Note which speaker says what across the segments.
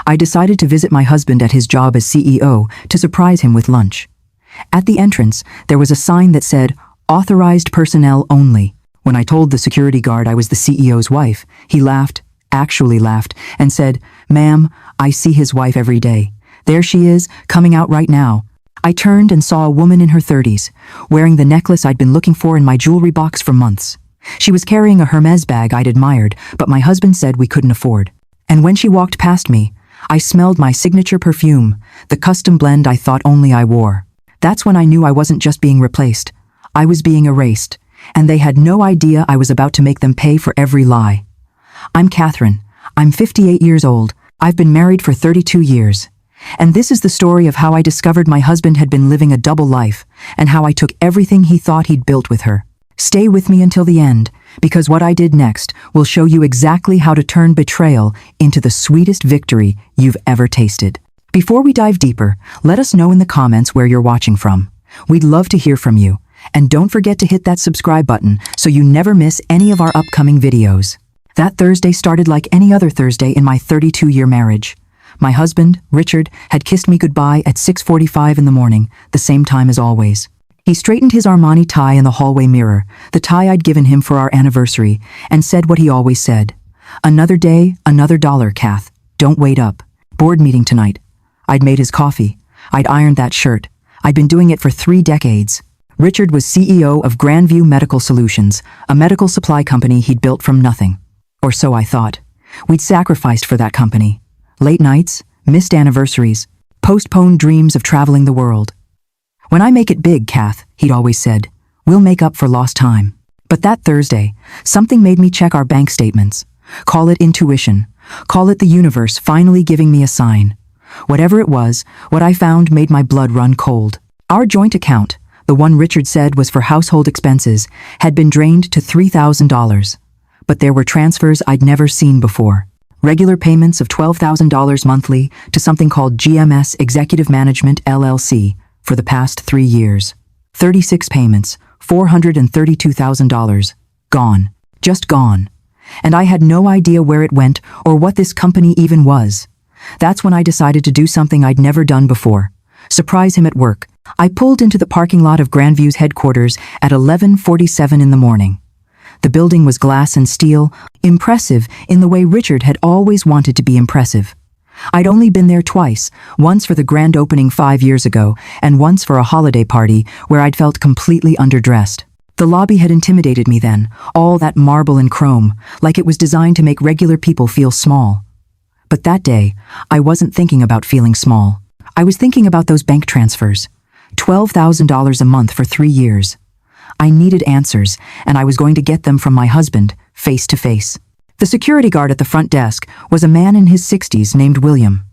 Speaker 1: I decided to visit my husband at his job as CEO to surprise him with lunch. At the entrance, there was a sign that said, "Authorized personnel only." When I told the security guard I was the CEO's wife, he laughed, actually laughed, and said, "Ma'am, I see his wife every day. There she is, coming out right now." I turned and saw a woman in her 30s, wearing the necklace I'd been looking for in my jewelry box for months. She was carrying a Hermes bag I'd admired, but my husband said we couldn't afford. And when she walked past me, I smelled my signature perfume, the custom blend I thought only I wore. That's when I knew I wasn't just being replaced. I was being erased, and they had no idea I was about to make them pay for every lie. I'm Catherine. I'm 58 years old. I've been married for 32 years. And this is the story of how I discovered my husband had been living a double life, and how I took everything he thought he'd built with her. Stay with me until the end, because what I did next will show you exactly how to turn betrayal into the sweetest victory you've ever tasted. Before we dive deeper, let us know in the comments where you're watching from. We'd love to hear from you. And don't forget to hit that subscribe button so you never miss any of our upcoming videos. That Thursday started like any other Thursday in my 32-year marriage. My husband, Richard, had kissed me goodbye at 6:45 in the morning, the same time as always. He straightened his Armani tie in the hallway mirror, the tie I'd given him for our anniversary, and said what he always said. "Another day, another dollar, Kath. Don't wait up. Board meeting tonight." I'd made his coffee. I'd ironed that shirt. I'd been doing it for 3 decades. Richard was CEO of Grandview Medical Solutions, a medical supply company he'd built from nothing. Or so I thought. We'd sacrificed for that company. Late nights, missed anniversaries, postponed dreams of traveling the world. "When I make it big, Kath," he'd always said, "we'll make up for lost time." But that Thursday, something made me check our bank statements. Call it intuition. Call it the universe finally giving me a sign. Whatever it was, what I found made my blood run cold. Our joint account, the one Richard said was for household expenses, had been drained to $3,000. But there were transfers I'd never seen before. Regular payments of $12,000 monthly to something called GMS Executive Management LLC for the past 3 years. 36 payments, $432,000. Gone. Just gone. And I had no idea where it went or what this company even was. That's when I decided to do something I'd never done before. Surprise him at work. I pulled into the parking lot of Grandview's headquarters at 11:47 in the morning. The building was glass and steel, impressive in the way Richard had always wanted to be impressive. I'd only been there twice, once for the grand opening 5 years ago, and once for a holiday party where I'd felt completely underdressed. The lobby had intimidated me then, all that marble and chrome, like it was designed to make regular people feel small. But that day, I wasn't thinking about feeling small. I was thinking about those bank transfers. $12,000 a month for 3 years. I needed answers, and I was going to get them from my husband, face to face. The security guard at the front desk was a man in his 60s named William.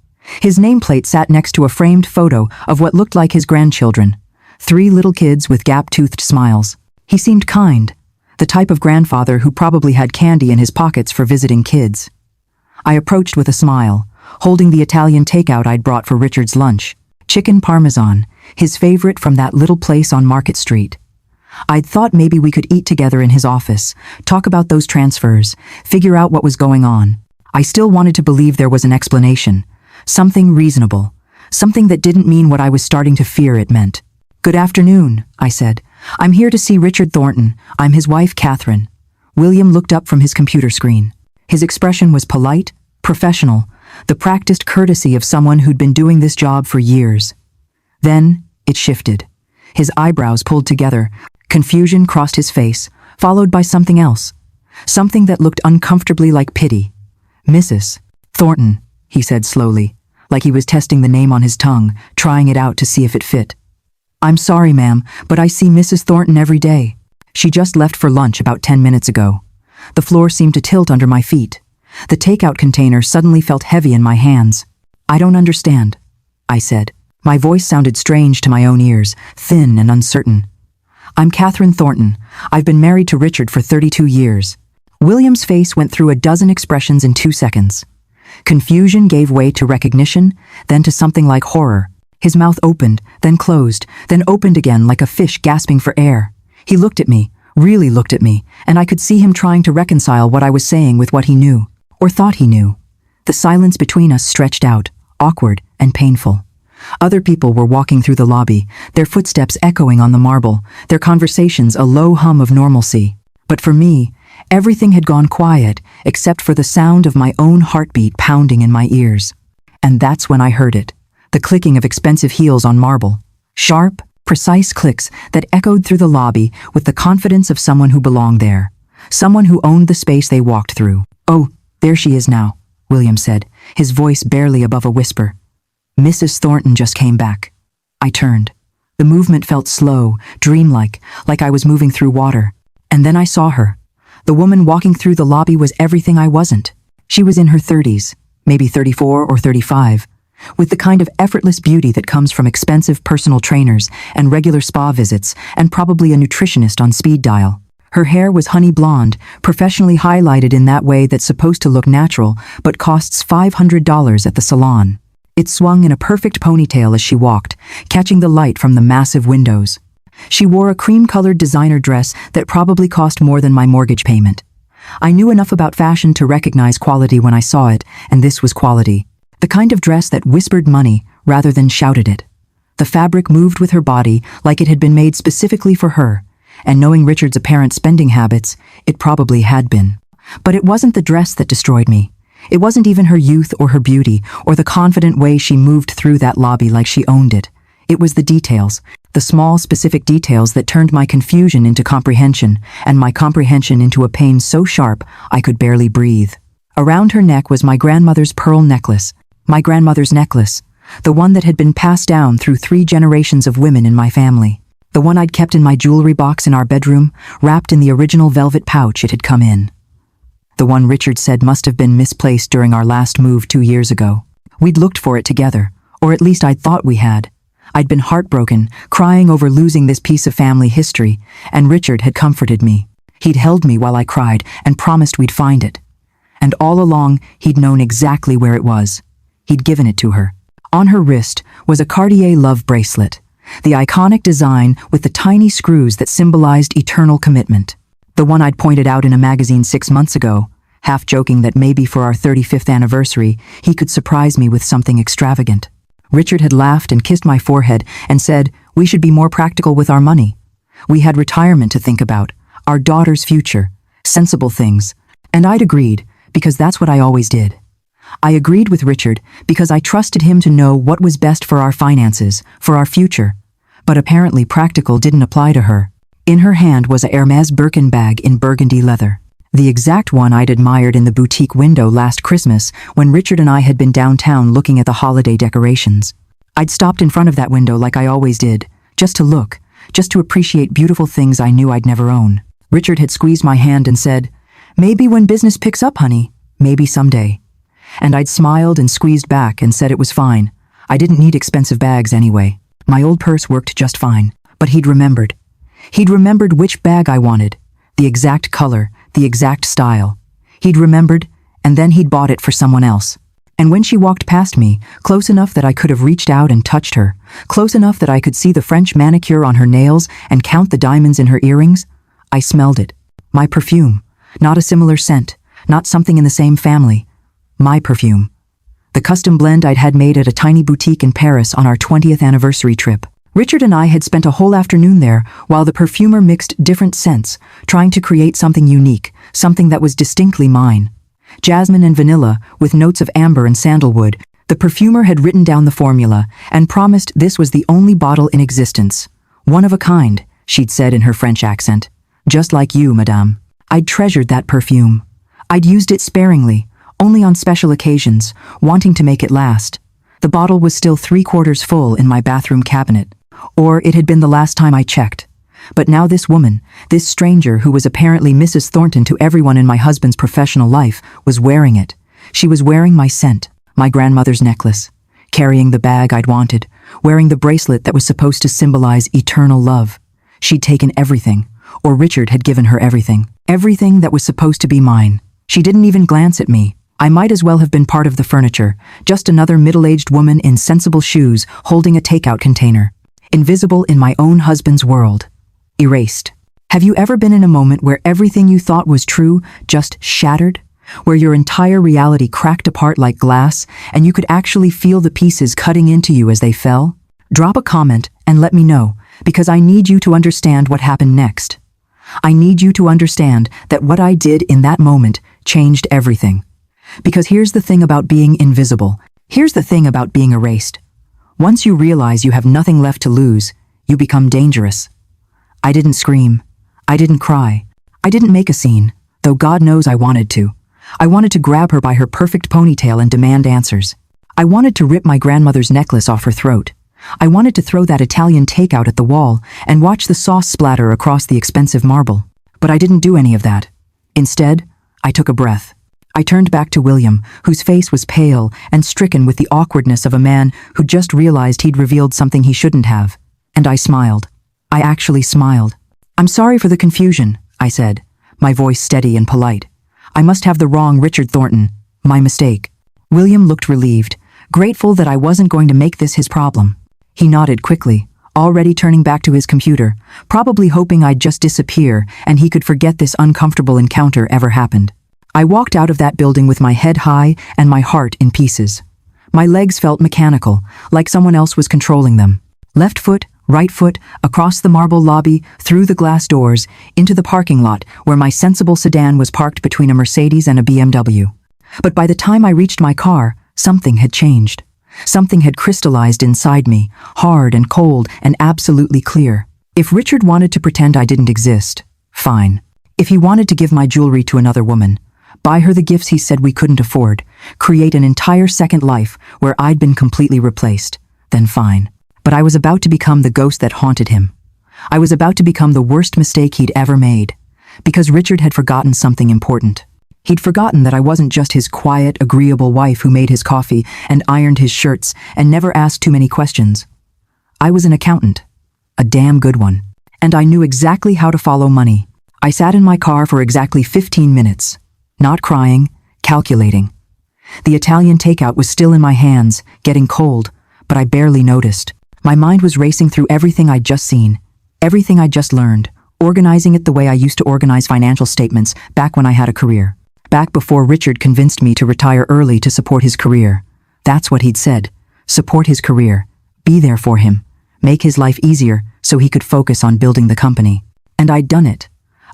Speaker 1: His nameplate sat next to a framed photo of what looked like his grandchildren, 3 little kids with gap-toothed smiles. He seemed kind, the type of grandfather who probably had candy in his pockets for visiting kids. I approached with a smile, holding the Italian takeout I'd brought for Richard's lunch, chicken parmesan, his favorite from that little place on Market Street. I'd thought maybe we could eat together in his office, talk about those transfers, figure out what was going on. I still wanted to believe there was an explanation, something reasonable, something that didn't mean what I was starting to fear it meant. "Good afternoon," I said. "I'm here to see Richard Thornton. I'm his wife, Catherine." William looked up from his computer screen. His expression was polite, professional, the practiced courtesy of someone who'd been doing this job for years. Then it shifted. His eyebrows pulled together. Confusion crossed his face, followed by something else. Something that looked uncomfortably like pity. "Mrs. Thornton," he said slowly, like he was testing the name on his tongue, trying it out to see if it fit. "I'm sorry, ma'am, but I see Mrs. Thornton every day. She just left for lunch about 10 minutes ago." The floor seemed to tilt under my feet. The takeout container suddenly felt heavy in my hands. "I don't understand," I said. My voice sounded strange to my own ears, thin and uncertain. "I'm Catherine Thornton. I've been married to Richard for 32 years. William's face went through a dozen expressions in 2 seconds. Confusion gave way to recognition, then to something like horror. His mouth opened, then closed, then opened again like a fish gasping for air. He looked at me, really looked at me, and I could see him trying to reconcile what I was saying with what he knew, or thought he knew. The silence between us stretched out, awkward and painful. Other people were walking through the lobby, their footsteps echoing on the marble, their conversations a low hum of normalcy. But for me, everything had gone quiet except for the sound of my own heartbeat pounding in my ears. And that's when I heard it, the clicking of expensive heels on marble. Sharp, precise clicks that echoed through the lobby with the confidence of someone who belonged there, someone who owned the space they walked through. "Oh, there she is now," William said, his voice barely above a whisper. "Mrs. Thornton just came back." I turned. The movement felt slow, dreamlike, like I was moving through water. And then I saw her. The woman walking through the lobby was everything I wasn't. She was in her 30s, maybe 34 or 35, with the kind of effortless beauty that comes from expensive personal trainers and regular spa visits and probably a nutritionist on speed dial. Her hair was honey blonde, professionally highlighted in that way that's supposed to look natural but costs $500 at the salon. It swung in a perfect ponytail as she walked, catching the light from the massive windows. She wore a cream-colored designer dress that probably cost more than my mortgage payment. I knew enough about fashion to recognize quality when I saw it, and this was quality. The kind of dress that whispered money rather than shouted it. The fabric moved with her body like it had been made specifically for her, and knowing Richard's apparent spending habits, it probably had been. But it wasn't the dress that destroyed me. It wasn't even her youth or her beauty, or the confident way she moved through that lobby like she owned it. It was the details, the small, specific details that turned my confusion into comprehension, and my comprehension into a pain so sharp I could barely breathe. Around her neck was my grandmother's pearl necklace, my grandmother's necklace, the one that had been passed down through 3 generations of women in my family. The one I'd kept in my jewelry box in our bedroom, wrapped in the original velvet pouch it had come in. The one Richard said must have been misplaced during our last move 2 years ago. We'd looked for it together, or at least I'd thought we had. I'd been heartbroken, crying over losing this piece of family history, and Richard had comforted me. He'd held me while I cried and promised we'd find it. And all along, he'd known exactly where it was. He'd given it to her. On her wrist was a Cartier love bracelet, the iconic design with the tiny screws that symbolized eternal commitment. The one I'd pointed out in a magazine 6 months ago, half joking that maybe for our 35th anniversary, he could surprise me with something extravagant. Richard had laughed and kissed my forehead and said we should be more practical with our money. We had retirement to think about, our daughter's future, sensible things. And I'd agreed, because that's what I always did. I agreed with Richard because I trusted him to know what was best for our finances, for our future. But apparently practical didn't apply to her. In her hand was a Hermès Birkin bag in burgundy leather, the exact one I'd admired in the boutique window last Christmas when Richard and I had been downtown looking at the holiday decorations. I'd stopped in front of that window like I always did, just to look, just to appreciate beautiful things I knew I'd never own. Richard had squeezed my hand and said, "Maybe when business picks up, honey, maybe someday." And I'd smiled and squeezed back and said it was fine. I didn't need expensive bags anyway. My old purse worked just fine. But he'd remembered. He'd remembered which bag I wanted, the exact color, the exact style. He'd remembered, and then he'd bought it for someone else. And when she walked past me, close enough that I could have reached out and touched her, close enough that I could see the French manicure on her nails and count the diamonds in her earrings, I smelled it. My perfume. Not a similar scent, not something in the same family. My perfume. The custom blend I'd had made at a tiny boutique in Paris on our 20th anniversary trip. Richard and I had spent a whole afternoon there while the perfumer mixed different scents, trying to create something unique, something that was distinctly mine. Jasmine and vanilla, with notes of amber and sandalwood, the perfumer had written down the formula and promised this was the only bottle in existence. "One of a kind," she'd said in her French accent. "Just like you, madame." I'd treasured that perfume. I'd used it sparingly, only on special occasions, wanting to make it last. The bottle was still 3/4 full in my bathroom cabinet. Or it had been the last time I checked. But now this woman, this stranger who was apparently Mrs. Thornton to everyone in my husband's professional life, was wearing it. She was wearing my scent, my grandmother's necklace, carrying the bag I'd wanted, wearing the bracelet that was supposed to symbolize eternal love. She'd taken everything, or Richard had given her everything. Everything that was supposed to be mine. She didn't even glance at me. I might as well have been part of the furniture, just another middle-aged woman in sensible shoes holding a takeout container. Invisible in my own husband's world. Erased. Have you ever been in a moment where everything you thought was true just shattered? where your entire reality cracked apart like glass and you could actually feel the pieces cutting into you as they fell? Drop a comment and let me know, because I need you to understand what happened next. I need you to understand that what I did in that moment changed everything. Because here's the thing about being invisible. Here's the thing about being erased. Once you realize you have nothing left to lose, you become dangerous. I didn't scream. I didn't cry. I didn't make a scene, though God knows I wanted to. I wanted to grab her by her perfect ponytail and demand answers. I wanted to rip my grandmother's necklace off her throat. I wanted to throw that Italian takeout at the wall and watch the sauce splatter across the expensive marble. But I didn't do any of that. Instead, I took a breath. I turned back to William, whose face was pale and stricken with the awkwardness of a man who just realized he'd revealed something he shouldn't have. And I smiled. I actually smiled. "I'm sorry for the confusion," I said, my voice steady and polite. "I must have the wrong Richard Thornton. My mistake." William looked relieved, grateful that I wasn't going to make this his problem. He nodded quickly, already turning back to his computer, probably hoping I'd just disappear and he could forget this uncomfortable encounter ever happened. I walked out of that building with my head high and my heart in pieces. My legs felt mechanical, like someone else was controlling them. Left foot, right foot, across the marble lobby, through the glass doors, into the parking lot where my sensible sedan was parked between a Mercedes and a BMW. But by the time I reached my car, something had changed. Something had crystallized inside me, hard and cold and absolutely clear. If Richard wanted to pretend I didn't exist, fine. If he wanted to give my jewelry to another woman, buy her the gifts he said we couldn't afford, create an entire second life where I'd been completely replaced, then fine. But I was about to become the ghost that haunted him. I was about to become the worst mistake he'd ever made, because Richard had forgotten something important. He'd forgotten that I wasn't just his quiet, agreeable wife who made his coffee and ironed his shirts and never asked too many questions. I was an accountant, a damn good one, and I knew exactly how to follow money. I sat in my car for exactly 15 minutes, not crying, calculating. The Italian takeout was still in my hands, getting cold, but I barely noticed. My mind was racing through everything I'd just seen, everything I'd just learned, organizing it the way I used to organize financial statements back when I had a career. Back before Richard convinced me to retire early to support his career. That's what he'd said. Support his career. Be there for him. Make his life easier so he could focus on building the company. And I'd done it.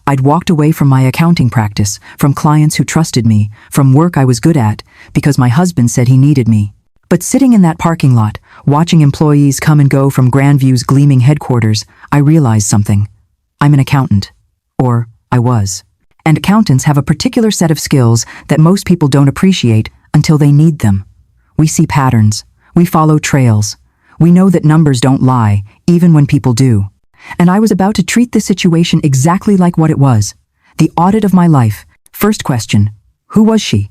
Speaker 1: I'd walked away from my accounting practice, from clients who trusted me, from work I was good at, because my husband said he needed me. But sitting in that parking lot, watching employees come and go from Grandview's gleaming headquarters, I realized something. I'm an accountant. Or I was. And accountants have a particular set of skills that most people don't appreciate until they need them. We see patterns. We follow trails. We know that numbers don't lie, even when people do. And I was about to treat this situation exactly like what it was. The audit of my life. First question, who was she?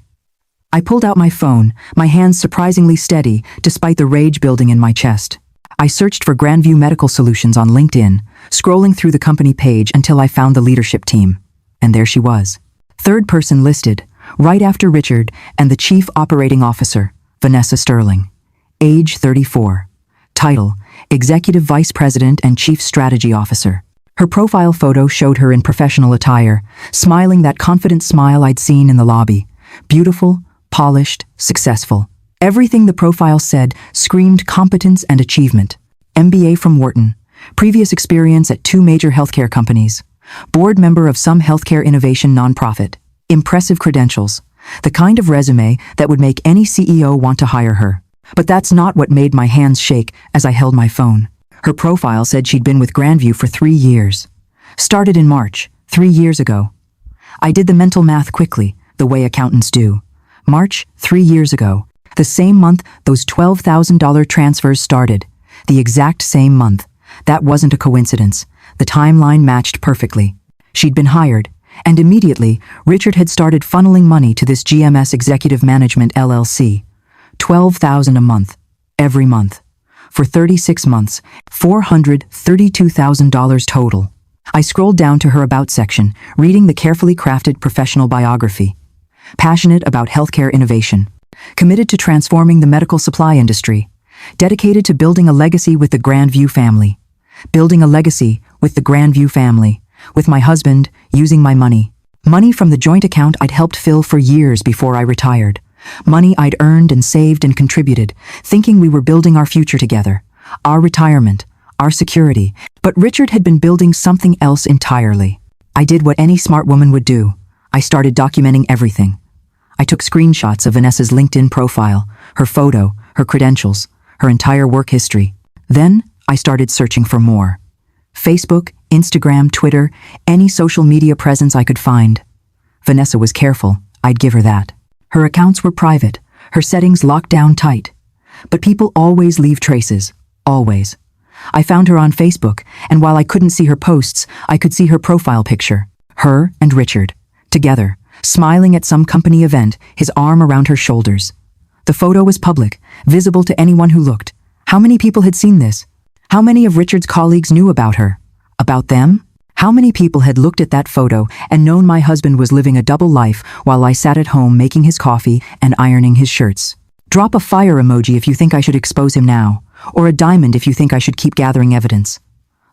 Speaker 1: I pulled out my phone, my hands surprisingly steady despite the rage building in my chest. I searched for Grandview Medical Solutions on LinkedIn, scrolling through the company page until I found the leadership team. And there she was. Third person listed, right after Richard and the Chief Operating Officer, Vanessa Sterling. Age 34. Title, Executive Vice President and Chief Strategy Officer. Her profile photo showed her in professional attire, smiling that confident smile I'd seen in the lobby. Beautiful, polished, successful. Everything the profile said screamed competence and achievement. MBA from Wharton. Previous experience at 2 major healthcare companies. Board member of some healthcare innovation nonprofit. Impressive credentials. The kind of resume that would make any CEO want to hire her. But that's not what made my hands shake as I held my phone. Her profile said she'd been with Grandview for 3 years. Started in March, 3 years ago. I did the mental math quickly, the way accountants do. March, 3 years ago. The same month those $12,000 transfers started. The exact same month. That wasn't a coincidence. The timeline matched perfectly. She'd been hired, and immediately, Richard had started funneling money to this GMS Executive Management LLC. $12,000 a month, every month. For 36 months, $432,000 total. I scrolled down to her About section, reading the carefully crafted professional biography. Passionate about healthcare innovation. Committed to transforming the medical supply industry. Dedicated to building a legacy with the Grandview family. Building a legacy with the Grandview family. With my husband, using my money. Money from the joint account I'd helped fill for years before I retired. Money I'd earned and saved and contributed, thinking we were building our future together. Our retirement, our security. But Richard had been building something else entirely. I did what any smart woman would do. I started documenting everything. I took screenshots of Vanessa's LinkedIn profile, her photo, her credentials, her entire work history. Then I started searching for more. Facebook, Instagram, Twitter, any social media presence I could find. Vanessa was careful, I'd give her that. Her accounts were private, her settings locked down tight. But people always leave traces, always. I found her on Facebook, and while I couldn't see her posts, I could see her profile picture. Her and Richard, together, smiling at some company event, his arm around her shoulders. The photo was public, visible to anyone who looked. How many people had seen this? How many of Richard's colleagues knew about her? About them? How many people had looked at that photo and known my husband was living a double life while I sat at home making his coffee and ironing his shirts? Drop a fire emoji if you think I should expose him now, or a diamond if you think I should keep gathering evidence.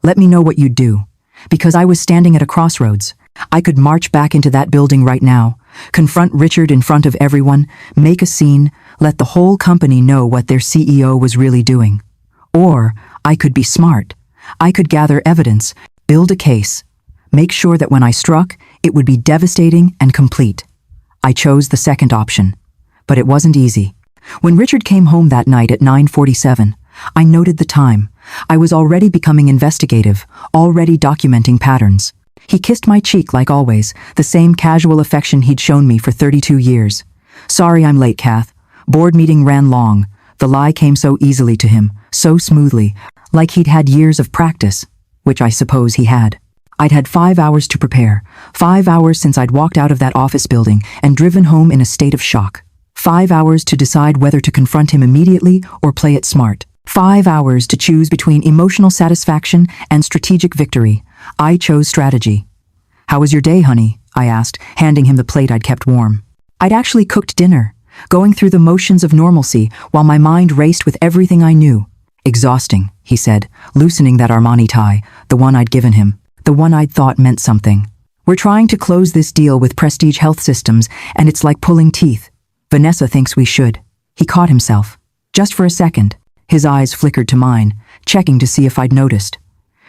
Speaker 1: Let me know what you'd do, because I was standing at a crossroads. I could march back into that building right now, confront Richard in front of everyone, make a scene, let the whole company know what their CEO was really doing. Or I could be smart. I could gather evidence, build a case, make sure that when I struck, it would be devastating and complete. I chose the second option, but it wasn't easy. When Richard came home that night at 9:47, I noted the time. I was already becoming investigative, already documenting patterns. He kissed my cheek like always, the same casual affection he'd shown me for 32 years. Sorry I'm late, Kath. Board meeting ran long. The lie came so easily to him, so smoothly, like he'd had years of practice, which I suppose he had. I'd had 5 hours to prepare, 5 hours since I'd walked out of that office building and driven home in a state of shock. 5 hours to decide whether to confront him immediately or play it smart. 5 hours to choose between emotional satisfaction and strategic victory. I chose strategy. How was your day, honey? I asked, handing him the plate I'd kept warm. I'd actually cooked dinner, going through the motions of normalcy while my mind raced with everything I knew. Exhausting, he said, loosening that Armani tie, the one I'd given him, the one I'd thought meant something. We're trying to close this deal with Prestige Health Systems, and it's like pulling teeth. Vanessa thinks we should. He caught himself. Just for a second. His eyes flickered to mine, checking to see if I'd noticed.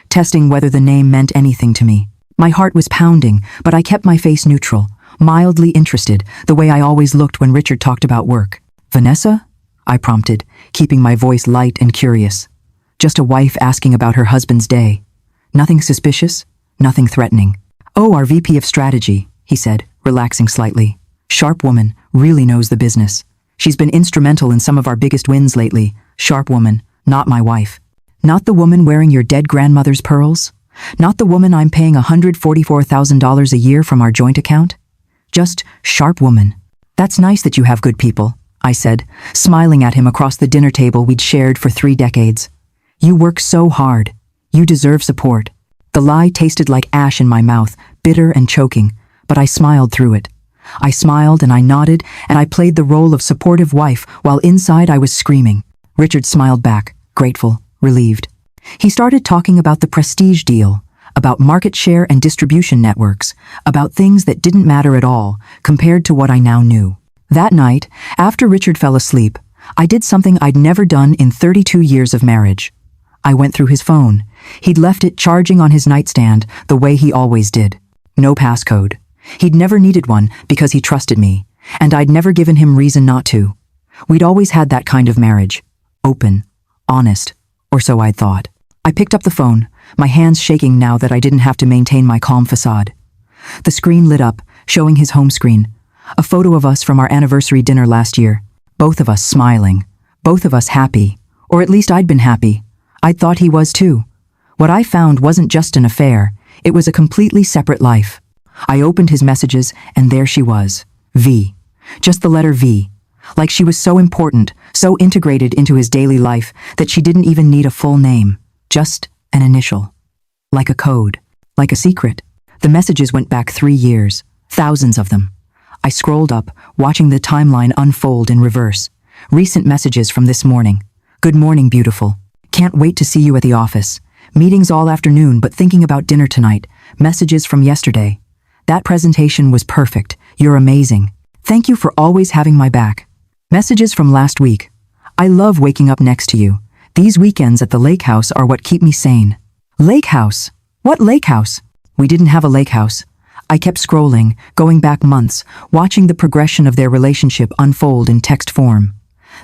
Speaker 1: Testing whether the name meant anything to me. My heart was pounding, but I kept my face neutral, mildly interested, the way I always looked when Richard talked about work. Vanessa? I prompted, keeping my voice light and curious. Just a wife asking about her husband's day. Nothing suspicious, nothing threatening. Oh, our VP of strategy, he said, relaxing slightly. Sharp woman, really knows the business. She's been instrumental in some of our biggest wins lately. Sharp woman, not my wife. Not the woman wearing your dead grandmother's pearls? Not the woman I'm paying $144,000 a year from our joint account? Just sharp woman. That's nice that you have good people, I said, smiling at him across the dinner table we'd shared for 3 decades. You work so hard. You deserve support. The lie tasted like ash in my mouth, bitter and choking, but I smiled through it. I smiled and I nodded and I played the role of supportive wife while inside I was screaming. Richard smiled back, grateful, relieved. He started talking about the Prestige deal, about market share and distribution networks, about things that didn't matter at all compared to what I now knew. That night, after Richard fell asleep, I did something I'd never done in 32 years of marriage. I went through his phone. He'd left it charging on his nightstand the way he always did. No passcode. He'd never needed one because he trusted me, and I'd never given him reason not to. We'd always had that kind of marriage. Open, honest, or so I'd thought. I picked up the phone, my hands shaking now that I didn't have to maintain my calm facade. The screen lit up, showing his home screen. A photo of us from our anniversary dinner last year. Both of us smiling. Both of us happy. Or at least I'd been happy. I'd thought he was too. What I found wasn't just an affair. It was a completely separate life. I opened his messages, and there she was. V. Just the letter V. Like she was so important, so integrated into his daily life that she didn't even need a full name. Just an initial. Like a code. Like a secret. The messages went back 3 years. Thousands of them. I scrolled up, watching the timeline unfold in reverse. Recent messages from this morning. Good morning, beautiful. Can't wait to see you at the office. Meetings all afternoon, but thinking about dinner tonight. Messages from yesterday. That presentation was perfect. You're amazing. Thank you for always having my back. Messages from last week. I love waking up next to you. These weekends at the lake house are what keep me sane. Lake house? What lake house? We didn't have a lake house. I kept scrolling, going back months, watching the progression of their relationship unfold in text form.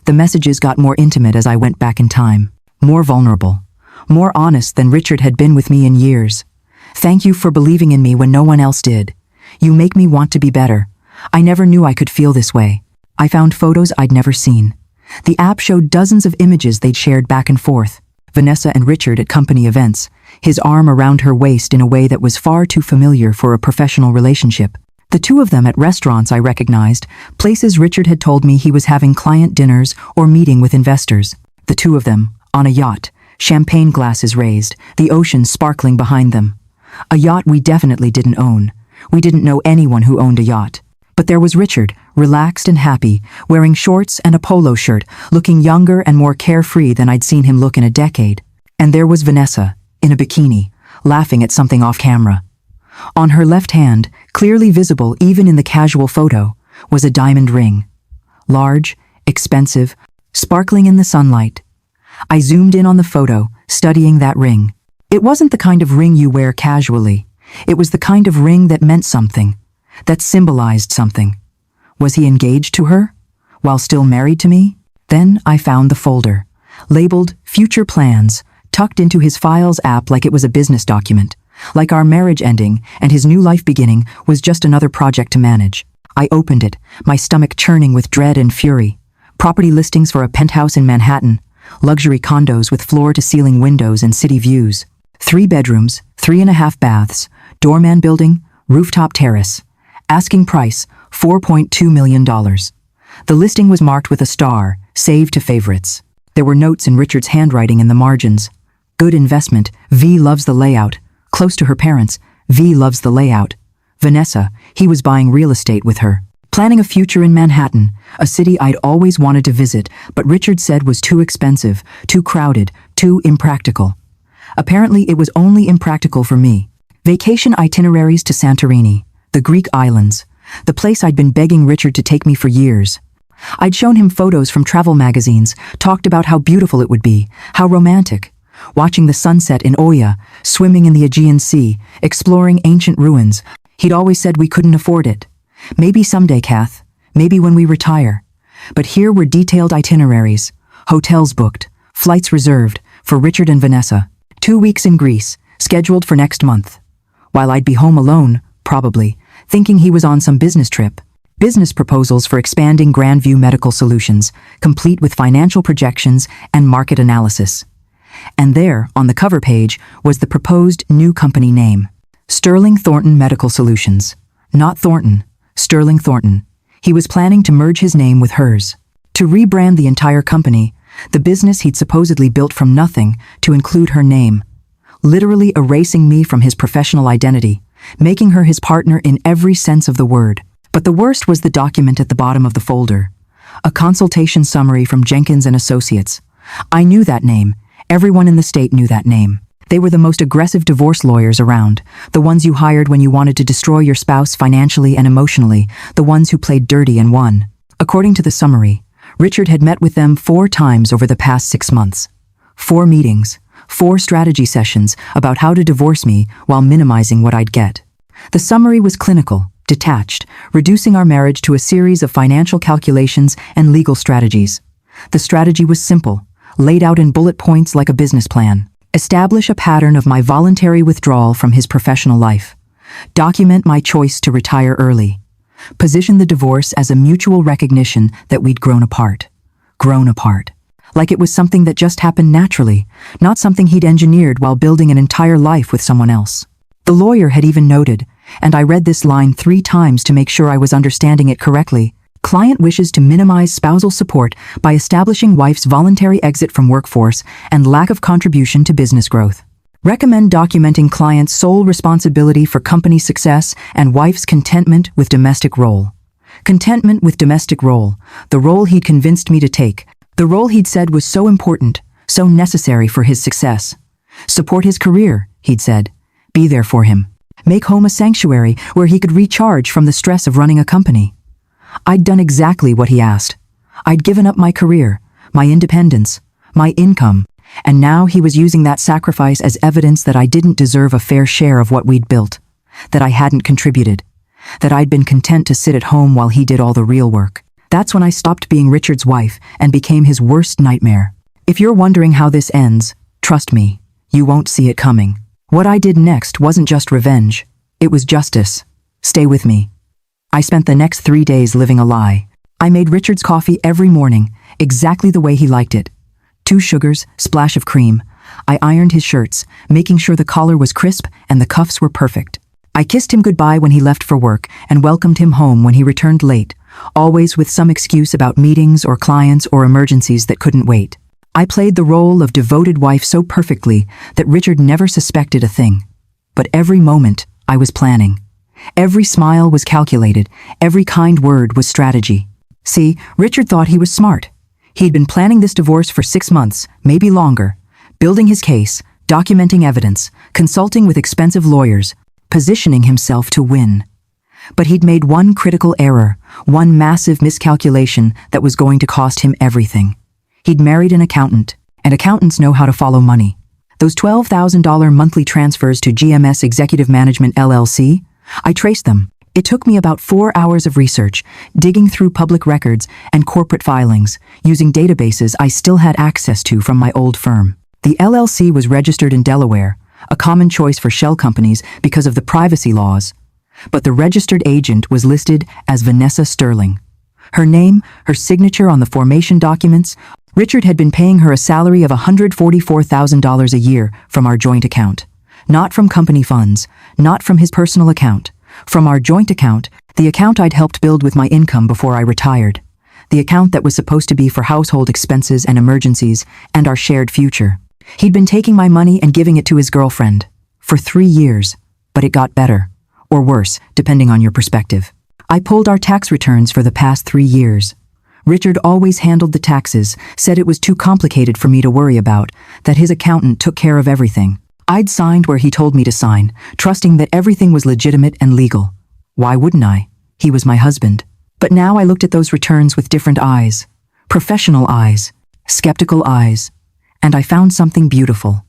Speaker 1: The messages got more intimate as I went back in time. More vulnerable. More honest than Richard had been with me in years. Thank you for believing in me when no one else did. You make me want to be better. I never knew I could feel this way. I found photos I'd never seen. The app showed dozens of images they'd shared back and forth. Vanessa and Richard at company events, his arm around her waist in a way that was far too familiar for a professional relationship. The two of them at restaurants I recognized, places Richard had told me he was having client dinners or meeting with investors. The two of them, on a yacht, champagne glasses raised, the ocean sparkling behind them. A yacht we definitely didn't own. We didn't know anyone who owned a yacht. But there was Richard, relaxed and happy, wearing shorts and a polo shirt, looking younger and more carefree than I'd seen him look in a decade. And there was Vanessa, in a bikini, laughing at something off camera. On her left hand, clearly visible even in the casual photo, was a diamond ring. Large, expensive, sparkling in the sunlight. I zoomed in on the photo, studying that ring. It wasn't the kind of ring you wear casually. It was the kind of ring that meant something, that symbolized something. Was he engaged to her, while still married to me? Then I found the folder, labeled Future Plans, tucked into his Files app like it was a business document, like our marriage ending and his new life beginning was just another project to manage. I opened it, my stomach churning with dread and fury. Property listings for a penthouse in Manhattan, luxury condos with floor-to-ceiling windows and city views, 3 bedrooms, 3.5 baths, doorman building, rooftop terrace. Asking price, $4.2 million. The listing was marked with a star, saved to favorites. There were notes in Richard's handwriting in the margins. Good investment, V loves the layout. Close to her parents, V loves the layout. Vanessa, he was buying real estate with her. Planning a future in Manhattan, a city I'd always wanted to visit, but Richard said was too expensive, too crowded, too impractical. Apparently it was only impractical for me. Vacation itineraries to Santorini, the Greek islands, the place I'd been begging Richard to take me for years. I'd shown him photos from travel magazines, talked about how beautiful it would be, how romantic. Watching the sunset in Oya, swimming in the Aegean Sea, exploring ancient ruins. He'd always said we couldn't afford it. Maybe someday, Kath. Maybe when we retire. But here were detailed itineraries, hotels booked, flights reserved, for Richard and Vanessa. 2 weeks in Greece, scheduled for next month. While I'd be home alone, probably, thinking he was on some business trip. Business proposals for expanding Grandview Medical Solutions, complete with financial projections and market analysis. And there, on the cover page, was the proposed new company name. Sterling Thornton Medical Solutions. Not Thornton, Sterling Thornton. He was planning to merge his name with hers. To rebrand the entire company, the business he'd supposedly built from nothing, to include her name. Literally erasing me from his professional identity, making her his partner in every sense of the word. But the worst was the document at the bottom of the folder. A consultation summary from Jenkins and Associates. I knew that name. Everyone in the state knew that name. They were the most aggressive divorce lawyers around, the ones you hired when you wanted to destroy your spouse financially and emotionally, the ones who played dirty and won. According to the summary, Richard had met with them 4 times over the past 6 months. 4 meetings, 4 strategy sessions about how to divorce me while minimizing what I'd get. The summary was clinical, detached, reducing our marriage to a series of financial calculations and legal strategies. The strategy was simple, laid out in bullet points like a business plan. Establish a pattern of my voluntary withdrawal from his professional life. Document my choice to retire early. Position the divorce as a mutual recognition that we'd grown apart. Grown apart. Like it was something that just happened naturally, not something he'd engineered while building an entire life with someone else. The lawyer had even noted, and I read this line 3 times to make sure I was understanding it correctly. Client wishes to minimize spousal support by establishing wife's voluntary exit from workforce and lack of contribution to business growth. Recommend documenting client's sole responsibility for company success and wife's contentment with domestic role. Contentment with domestic role, the role he'd convinced me to take, the role he'd said was so important, so necessary for his success. Support his career, he'd said. Be there for him. make home a sanctuary where he could recharge from the stress of running a company. I'd done exactly what he asked. I'd given up my career, my independence, my income, and now he was using that sacrifice as evidence that I didn't deserve a fair share of what we'd built, that I hadn't contributed, that I'd been content to sit at home while he did all the real work. That's when I stopped being Richard's wife and became his worst nightmare. If you're wondering how this ends, trust me, you won't see it coming. What I did next wasn't just revenge, it was justice. Stay with me. I spent the next 3 days living a lie. I made Richard's coffee every morning, exactly the way he liked it. 2 sugars, splash of cream. I ironed his shirts, making sure the collar was crisp and the cuffs were perfect. I kissed him goodbye when he left for work and welcomed him home when he returned late, always with some excuse about meetings or clients or emergencies that couldn't wait. I played the role of devoted wife so perfectly that Richard never suspected a thing. But every moment, I was planning. Every smile was calculated, every kind word was strategy. See, Richard thought he was smart. He'd been planning this divorce for 6 months, maybe longer, building his case, documenting evidence, consulting with expensive lawyers, positioning himself to win. But he'd made one critical error, one massive miscalculation that was going to cost him everything. He'd married an accountant, and accountants know how to follow money. Those $12,000 monthly transfers to GMS Executive Management LLC, I traced them. It took me about 4 hours of research, digging through public records and corporate filings, using databases I still had access to from my old firm. The LLC was registered in Delaware, a common choice for shell companies because of the privacy laws. But the registered agent was listed as Vanessa Sterling. Her name, her signature on the formation documents. Richard had been paying her a salary of $144,000 a year from our joint account. Not from company funds, not from his personal account. From our joint account, the account I'd helped build with my income before I retired. The account that was supposed to be for household expenses and emergencies and our shared future. He'd been taking my money and giving it to his girlfriend. For 3 years. But it got better. Or worse, depending on your perspective. I pulled our tax returns for the past 3 years. Richard always handled the taxes, said it was too complicated for me to worry about, that his accountant took care of everything. I'd signed where he told me to sign, trusting that everything was legitimate and legal. Why wouldn't I? He was my husband. But now I looked at those returns with different eyes. Professional eyes. Skeptical eyes. And I found something beautiful.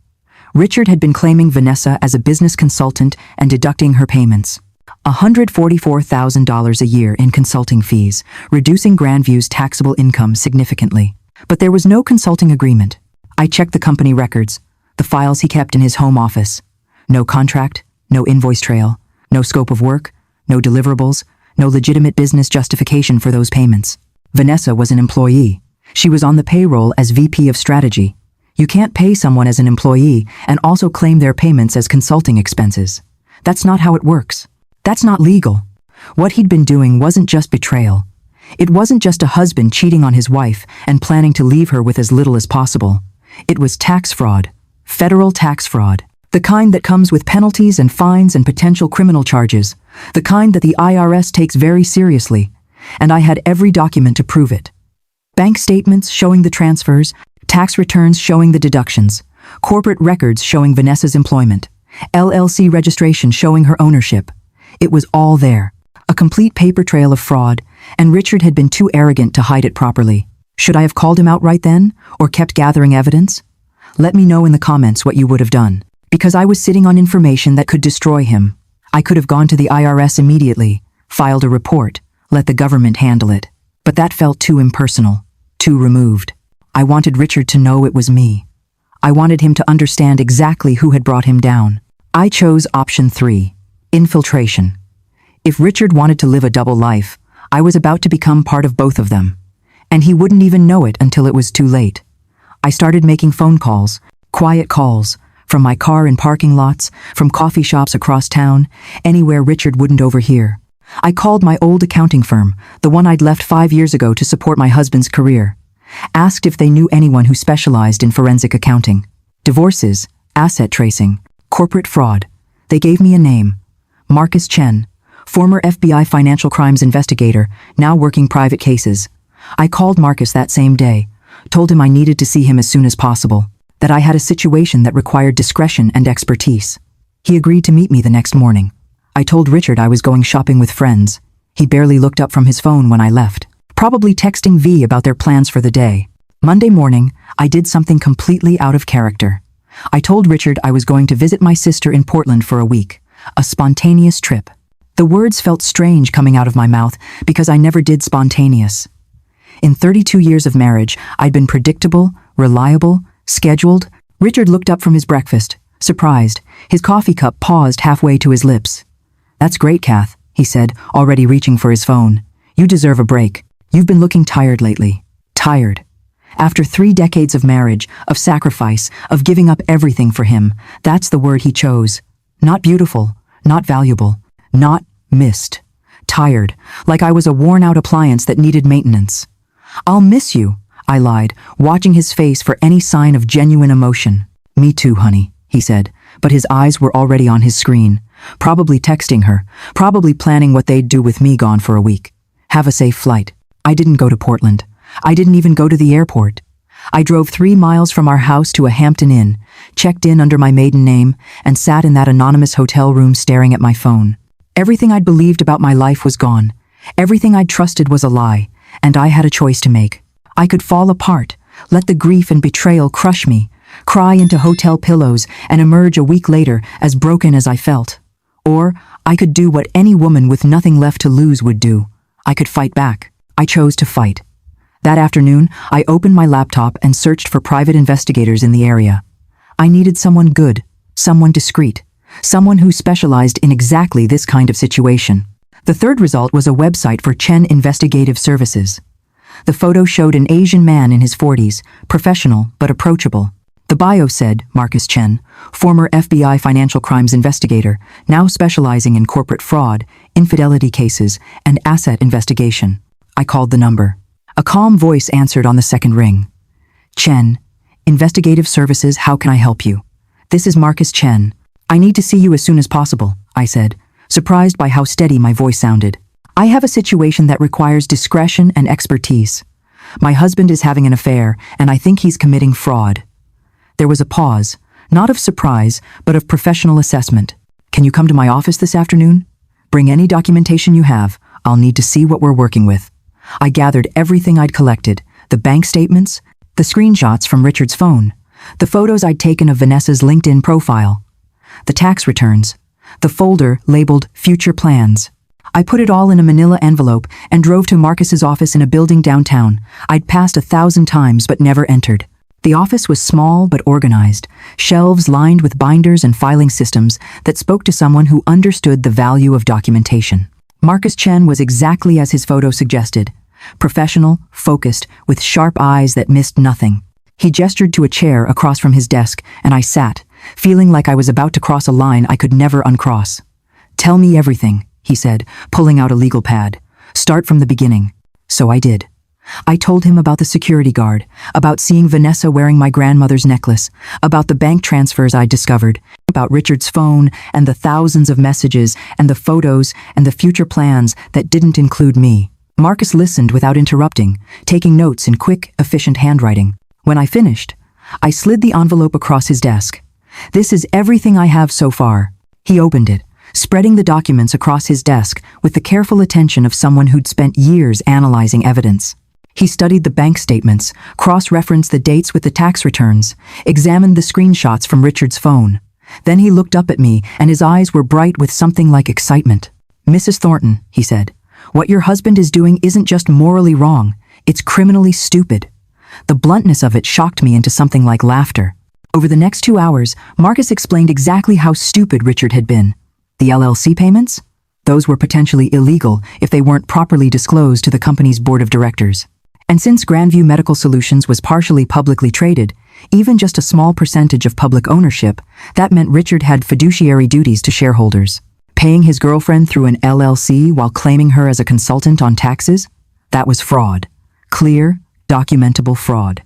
Speaker 1: Richard had been claiming Vanessa as a business consultant and deducting her payments. $144,000 a year in consulting fees, reducing Grandview's taxable income significantly. But there was no consulting agreement. I checked the company records, the files he kept in his home office. No contract, no invoice trail, no scope of work, no deliverables, no legitimate business justification for those payments. Vanessa was an employee. She was on the payroll as VP of Strategy. You can't pay someone as an employee and also claim their payments as consulting expenses. That's not how it works. That's not legal. What he'd been doing wasn't just betrayal. It wasn't just a husband cheating on his wife and planning to leave her with as little as possible. It was tax fraud. Federal tax fraud. The kind that comes with penalties and fines and potential criminal charges. The kind that the IRS takes very seriously. And I had every document to prove it. Bank statements showing the transfers, tax returns showing the deductions, corporate records showing Vanessa's employment, LLC registration showing her ownership. It was all there. A complete paper trail of fraud, and Richard had been too arrogant to hide it properly. Should I have called him out right then, or kept gathering evidence? Let me know in the comments what you would have done. Because I was sitting on information that could destroy him. I could have gone to the IRS immediately, filed a report, let the government handle it. But that felt too impersonal, too removed. I wanted Richard to know it was me. I wanted him to understand exactly who had brought him down. I chose option 3. Infiltration. If Richard wanted to live a double life, I was about to become part of both of them. And he wouldn't even know it until it was too late. I started making phone calls, quiet calls, from my car in parking lots, from coffee shops across town, anywhere Richard wouldn't overhear. I called my old accounting firm, the one I'd left 5 years ago to support my husband's career. Asked if they knew anyone who specialized in forensic accounting. Divorces, asset tracing, corporate fraud. They gave me a name. Marcus Chen, former FBI financial crimes investigator, now working private cases. I called Marcus that same day, told him I needed to see him as soon as possible, that I had a situation that required discretion and expertise. He agreed to meet me the next morning. I told Richard I was going shopping with friends. He barely looked up from his phone when I left, probably texting V about their plans for the day. Monday morning, I did something completely out of character. I told Richard I was going to visit my sister in Portland for a week, a spontaneous trip. The words felt strange coming out of my mouth because I never did spontaneous. In 32 years of marriage, I'd been predictable, reliable, scheduled. Richard looked up from his breakfast, surprised. His coffee cup paused halfway to his lips. "That's great, Kath," he said, already reaching for his phone. "You deserve a break. You've been looking tired lately." Tired. After 3 decades of marriage, of sacrifice, of giving up everything for him, that's the word he chose. Not beautiful, not valuable, not missed. Tired, like I was a worn-out appliance that needed maintenance. "I'll miss you," I lied, watching his face for any sign of genuine emotion. "Me too, honey," he said, but his eyes were already on his screen. Probably texting her, probably planning what they'd do with me gone for a week. Have a safe flight. I didn't go to Portland. I didn't even go to the airport. I drove 3 miles from our house to a Hampton Inn, checked in under my maiden name, and sat in that anonymous hotel room staring at my phone. Everything I'd believed about my life was gone. Everything I'd trusted was a lie, and I had a choice to make. I could fall apart, let the grief and betrayal crush me, cry into hotel pillows, and emerge a week later as broken as I felt. Or I could do what any woman with nothing left to lose would do. I could fight back. I chose to fight. That afternoon, I opened my laptop and searched for private investigators in the area. I needed someone good, someone discreet, someone who specialized in exactly this kind of situation. The third result was a website for Chen Investigative Services. The photo showed an Asian man in his 40s, professional but approachable. The bio said, Marcus Chen, former FBI financial crimes investigator, now specializing in corporate fraud, infidelity cases, and asset investigation. I called the number. A calm voice answered on the second ring. "Chen, Investigative Services, how can I help you?" "This is Marcus Chen. I need to see you as soon as possible," I said, surprised by how steady my voice sounded. "I have a situation that requires discretion and expertise. My husband is having an affair, and I think he's committing fraud." There was a pause, not of surprise, but of professional assessment. "Can you come to my office this afternoon? Bring any documentation you have. I'll need to see what we're working with." I gathered everything I'd collected, the bank statements, the screenshots from Richard's phone, the photos I'd taken of Vanessa's LinkedIn profile, the tax returns, the folder labeled Future Plans. I put it all in a manila envelope and drove to Marcus's office in a building downtown I'd passed 1,000 times but never entered. The office was small but organized, shelves lined with binders and filing systems that spoke to someone who understood the value of documentation. Marcus Chen was exactly as his photo suggested, professional, focused, with sharp eyes that missed nothing. He gestured to a chair across from his desk, and I sat, feeling like I was about to cross a line I could never uncross. "Tell me everything," he said, pulling out a legal pad. "Start from the beginning." So I did. I told him about the security guard, about seeing Vanessa wearing my grandmother's necklace, about the bank transfers I'd discovered, about Richard's phone and the thousands of messages and the photos and the future plans that didn't include me. Marcus listened without interrupting, taking notes in quick, efficient handwriting. When I finished, I slid the envelope across his desk. "This is everything I have so far." He opened it, spreading the documents across his desk with the careful attention of someone who'd spent years analyzing evidence. He studied the bank statements, cross-referenced the dates with the tax returns, examined the screenshots from Richard's phone. Then he looked up at me, and his eyes were bright with something like excitement. "Mrs. Thornton," he said, "what your husband is doing isn't just morally wrong, it's criminally stupid." The bluntness of it shocked me into something like laughter. Over the next 2 hours, Marcus explained exactly how stupid Richard had been. The LLC payments? Those were potentially illegal if they weren't properly disclosed to the company's board of directors. And since Grandview Medical Solutions was partially publicly traded, even just a small percentage of public ownership, that meant Richard had fiduciary duties to shareholders. Paying his girlfriend through an LLC while claiming her as a consultant on taxes? That was fraud. Clear, documentable fraud.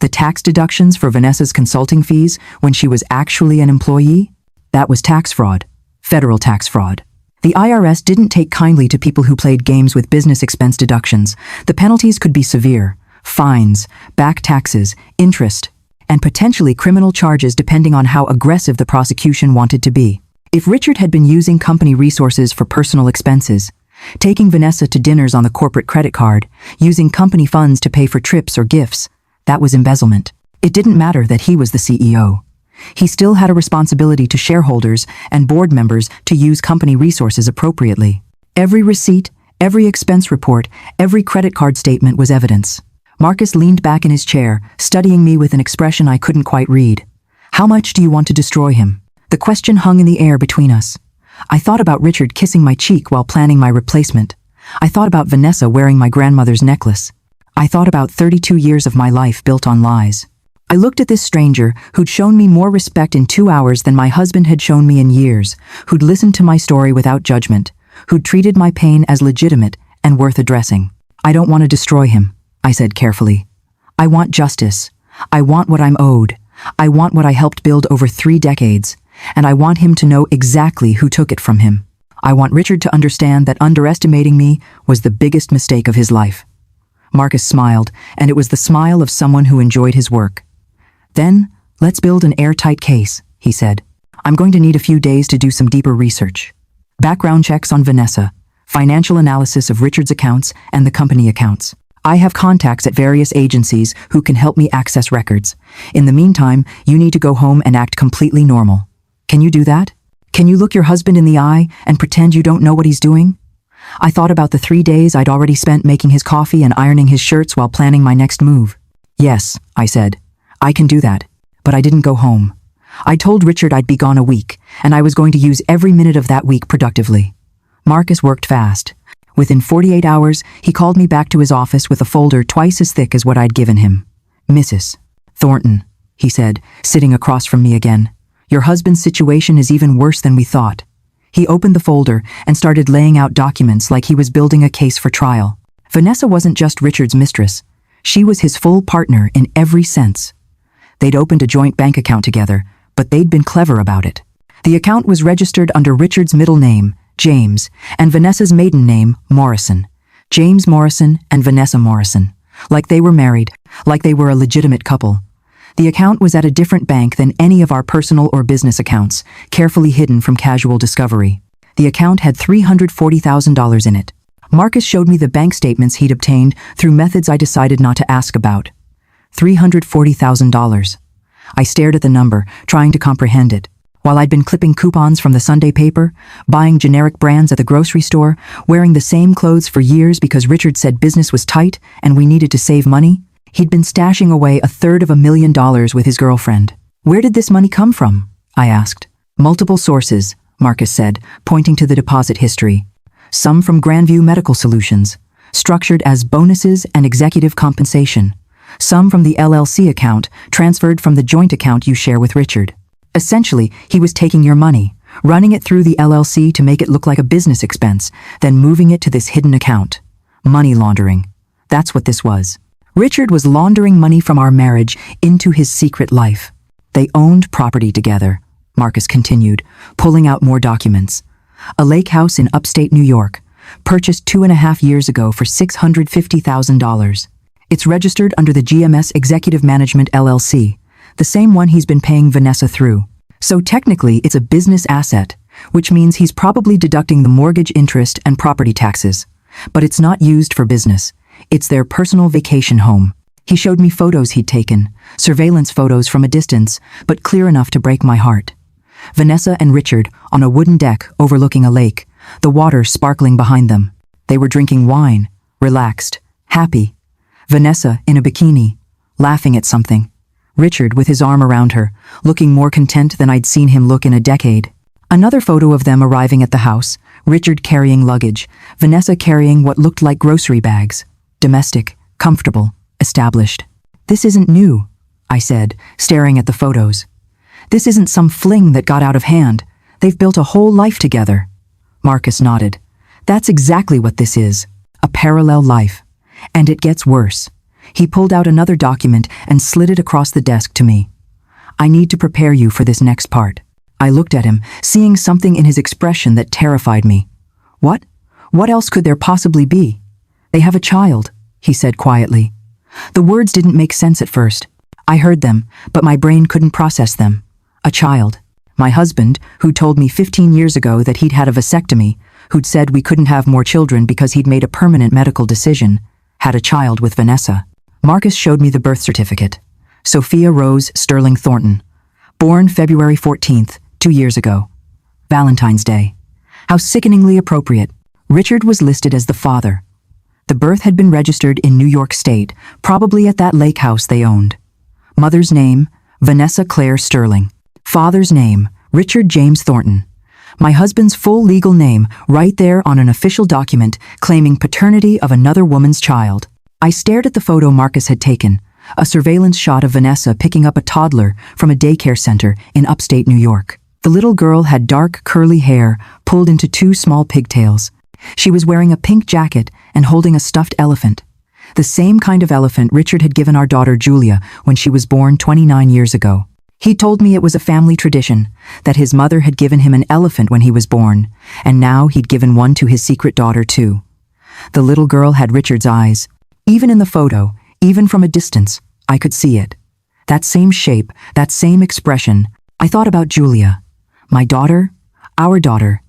Speaker 1: The tax deductions for Vanessa's consulting fees when she was actually an employee? That was tax fraud. Federal tax fraud. The IRS didn't take kindly to people who played games with business expense deductions. The penalties could be severe: fines, back taxes, interest, and potentially criminal charges depending on how aggressive the prosecution wanted to be. If Richard had been using company resources for personal expenses, taking Vanessa to dinners on the corporate credit card, using company funds to pay for trips or gifts, that was embezzlement. It didn't matter that he was the CEO. He still had a responsibility to shareholders and board members to use company resources appropriately. Every receipt, every expense report, every credit card statement was evidence. Marcus leaned back in his chair, studying me with an expression I couldn't quite read. How much do you want to destroy him? The question hung in the air between us. I thought about Richard kissing my cheek while planning my replacement. I thought about Vanessa wearing my grandmother's necklace. I thought about 32 years of my life built on lies. I looked at this stranger who'd shown me more respect in 2 hours than my husband had shown me in years, who'd listened to my story without judgment, who'd treated my pain as legitimate and worth addressing. I don't want to destroy him, I said carefully. I want justice. I want what I'm owed. I want what I helped build over 3 decades. And I want him to know exactly who took it from him. I want Richard to understand that underestimating me was the biggest mistake of his life. Marcus smiled, and it was the smile of someone who enjoyed his work. Then, let's build an airtight case, he said. I'm going to need a few days to do some deeper research. Background checks on Vanessa, financial analysis of Richard's accounts and the company accounts. I have contacts at various agencies who can help me access records. In the meantime, you need to go home and act completely normal. Can you do that? Can you look your husband in the eye and pretend you don't know what he's doing? I thought about the 3 days I'd already spent making his coffee and ironing his shirts while planning my next move. Yes, I said. I can do that. But I didn't go home. I told Richard I'd be gone a week, and I was going to use every minute of that week productively. Marcus worked fast. Within 48 hours, he called me back to his office with a folder twice as thick as what I'd given him. Mrs. Thornton, he said, sitting across from me again. Your husband's situation is even worse than we thought. He opened the folder and started laying out documents like he was building a case for trial. Vanessa wasn't just Richard's mistress. She was his full partner in every sense. They'd opened a joint bank account together, but they'd been clever about it. The account was registered under Richard's middle name, James, and Vanessa's maiden name, Morrison. James Morrison and Vanessa Morrison. Like they were married, like they were a legitimate couple. The account was at a different bank than any of our personal or business accounts, carefully hidden from casual discovery. The account had $340,000 in it. Marcus showed me the bank statements he'd obtained through methods I decided not to ask about. $340,000. I stared at the number, trying to comprehend it. While I'd been clipping coupons from the Sunday paper, buying generic brands at the grocery store, wearing the same clothes for years because Richard said business was tight and we needed to save money, he'd been stashing away $350,000 with his girlfriend. Where did this money come from? I asked. Multiple sources, Marcus said, pointing to the deposit history. Some from Grandview Medical Solutions, structured as bonuses and executive compensation. Some from the LLC account, transferred from the joint account you share with Richard. Essentially, he was taking your money, running it through the LLC to make it look like a business expense, then moving it to this hidden account. Money laundering. That's what this was. Richard was laundering money from our marriage into his secret life. They owned property together, Marcus continued, pulling out more documents. A lake house in upstate New York, purchased 2.5 years ago for $650,000. It's registered under the GMS Executive Management LLC, the same one he's been paying Vanessa through. So technically it's a business asset, which means he's probably deducting the mortgage interest and property taxes. But it's not used for business. It's their personal vacation home. He showed me photos he'd taken, surveillance photos from a distance, but clear enough to break my heart. Vanessa and Richard on a wooden deck overlooking a lake, the water sparkling behind them. They were drinking wine, relaxed, happy. Vanessa in a bikini, laughing at something. Richard with his arm around her, looking more content than I'd seen him look in a decade. Another photo of them arriving at the house, Richard carrying luggage, Vanessa carrying what looked like grocery bags. Domestic, comfortable, established. This isn't new, I said, staring at the photos. This isn't some fling that got out of hand. They've built a whole life together. Marcus nodded. That's exactly what this is. A parallel life. And it gets worse. He pulled out another document and slid it across the desk to me. I need to prepare you for this next part. I looked at him, seeing something in his expression that terrified me. What? What else could there possibly be? They have a child, he said quietly. The words didn't make sense at first. I heard them, but my brain couldn't process them. A child. My husband, who told me 15 years ago that he'd had a vasectomy, who'd said we couldn't have more children because he'd made a permanent medical decision, had a child with Vanessa. Marcus showed me the birth certificate. Sophia Rose Sterling Thornton. Born February 14th, 2 years ago. Valentine's Day. How sickeningly appropriate. Richard was listed as the father. The birth had been registered in New York State, probably at that lake house they owned. Mother's name, Vanessa Claire Sterling. Father's name, Richard James Thornton. My husband's full legal name right there on an official document claiming paternity of another woman's child. I stared at the photo Marcus had taken, a surveillance shot of Vanessa picking up a toddler from a daycare center in upstate New York. The little girl had dark, curly hair pulled into 2 small pigtails. She was wearing a pink jacket and holding a stuffed elephant. The same kind of elephant Richard had given our daughter Julia when she was born 29 years ago. He told me it was a family tradition, that his mother had given him an elephant when he was born, and now he'd given one to his secret daughter too. The little girl had Richard's eyes. Even in the photo, even from a distance, I could see it. That same shape, that same expression. I thought about Julia. My daughter, our daughter.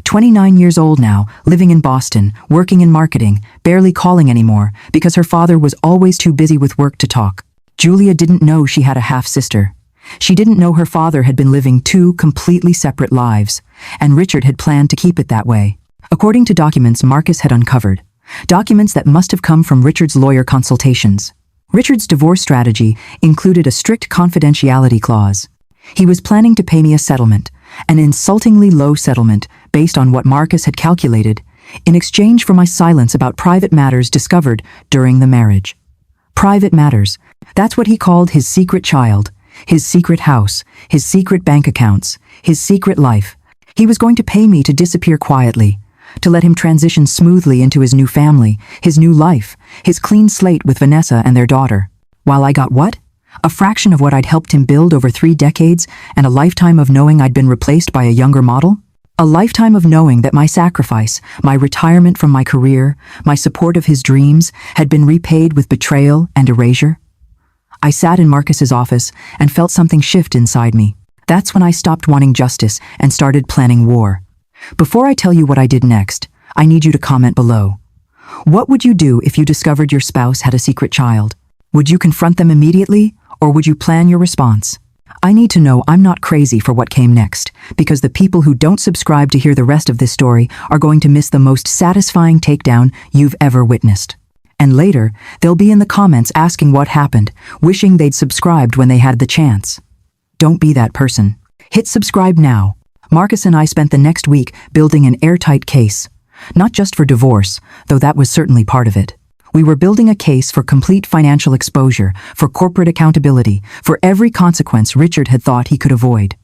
Speaker 1: 29 years old now, living in Boston, working in marketing, barely calling anymore because her father was always too busy with work to talk. Julia didn't know she had a half-sister. She didn't know her father had been living 2 completely separate lives, and Richard had planned to keep it that way. According to documents Marcus had uncovered, documents that must have come from Richard's lawyer consultations. Richard's divorce strategy included a strict confidentiality clause. He was planning to pay me a settlement, an insultingly low settlement based on what Marcus had calculated, in exchange for my silence about private matters discovered during the marriage. Private matters. That's what he called his secret child, his secret house, his secret bank accounts, his secret life. He was going to pay me to disappear quietly, to let him transition smoothly into his new family, his new life, his clean slate with Vanessa and their daughter. While I got what? A fraction of what I'd helped him build over 3 decades and a lifetime of knowing I'd been replaced by a younger model? A lifetime of knowing that my sacrifice, my retirement from my career, my support of his dreams had been repaid with betrayal and erasure? I sat in Marcus's office and felt something shift inside me. That's when I stopped wanting justice and started planning war. Before I tell you what I did next, I need you to comment below. What would you do if you discovered your spouse had a secret child? Would you confront them immediately, or would you plan your response? I need to know I'm not crazy for what came next, because the people who don't subscribe to hear the rest of this story are going to miss the most satisfying takedown you've ever witnessed. And later, they'll be in the comments asking what happened, wishing they'd subscribed when they had the chance. Don't be that person. Hit subscribe now. Marcus and I spent the next week building an airtight case. Not just for divorce, though that was certainly part of it. We were building a case for complete financial exposure, for corporate accountability, for every consequence Richard had thought he could avoid.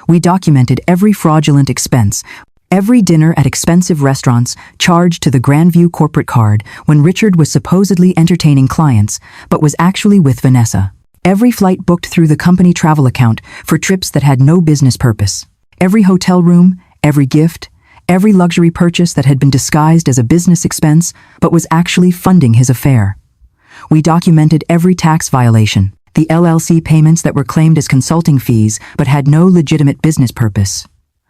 Speaker 1: We documented every fraudulent expense, every dinner at expensive restaurants charged to the Grandview corporate card when Richard was supposedly entertaining clients, but was actually with Vanessa. Every flight booked through the company travel account for trips that had no business purpose. Every hotel room, every gift, every luxury purchase that had been disguised as a business expense but was actually funding his affair. We documented every tax violation, the LLC payments that were claimed as consulting fees but had no legitimate business purpose,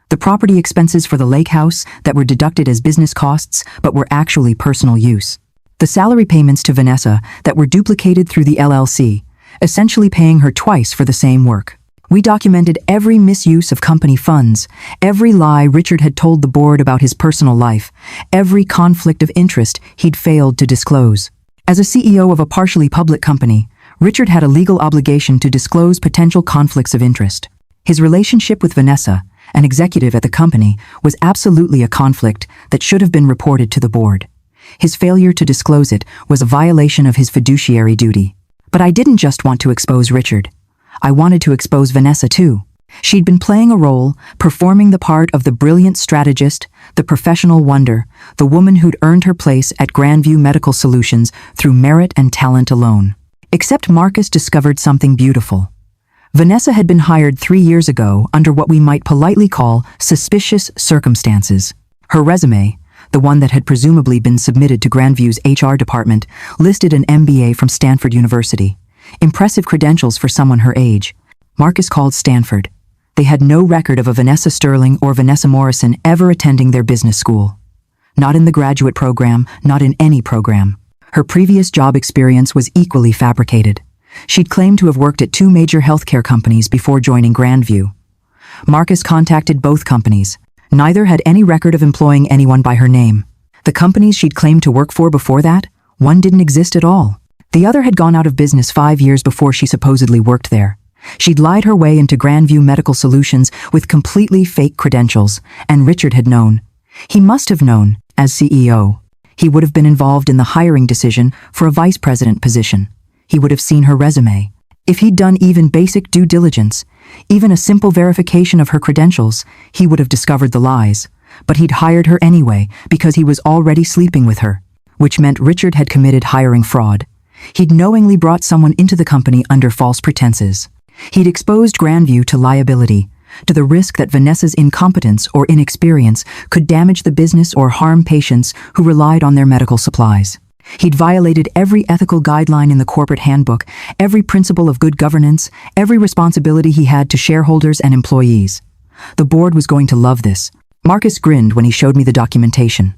Speaker 1: the property expenses for the lake house that were deducted as business costs but were actually personal use, the salary payments to Vanessa that were duplicated through the LLC, essentially paying her twice for the same work. We documented every misuse of company funds, every lie Richard had told the board about his personal life, every conflict of interest he'd failed to disclose. As a CEO of a partially public company, Richard had a legal obligation to disclose potential conflicts of interest. His relationship with Vanessa, an executive at the company, was absolutely a conflict that should have been reported to the board. His failure to disclose it was a violation of his fiduciary duty. But I didn't just want to expose Richard. I wanted to expose Vanessa too. She'd been playing a role, performing the part of the brilliant strategist, the professional wonder, the woman who'd earned her place at Grandview Medical Solutions through merit and talent alone. Except Marcus discovered something beautiful. Vanessa had been hired 3 years ago under what we might politely call suspicious circumstances. Her resume, the one that had presumably been submitted to Grandview's HR department, listed an MBA from Stanford University. Impressive credentials for someone her age. Marcus called Stanford. They had no record of a Vanessa Sterling or Vanessa Morrison ever attending their business school. Not in the graduate program, not in any program. Her previous job experience was equally fabricated. She'd claimed to have worked at 2 major healthcare companies before joining Grandview. Marcus contacted both companies. Neither had any record of employing anyone by her name. The companies she'd claimed to work for before that, one didn't exist at all. The other had gone out of business 5 years before she supposedly worked there. She'd lied her way into Grandview Medical Solutions with completely fake credentials, and Richard had known. He must have known, as CEO. He would have been involved in the hiring decision for a vice president position. He would have seen her resume. If he'd done even basic due diligence, even a simple verification of her credentials, he would have discovered the lies. But he'd hired her anyway because he was already sleeping with her, which meant Richard had committed hiring fraud. He'd knowingly brought someone into the company under false pretenses. He'd exposed Grandview to liability, to the risk that Vanessa's incompetence or inexperience could damage the business or harm patients who relied on their medical supplies. He'd violated every ethical guideline in the corporate handbook, every principle of good governance, every responsibility he had to shareholders and employees. The board was going to love this. Marcus grinned when he showed me the documentation.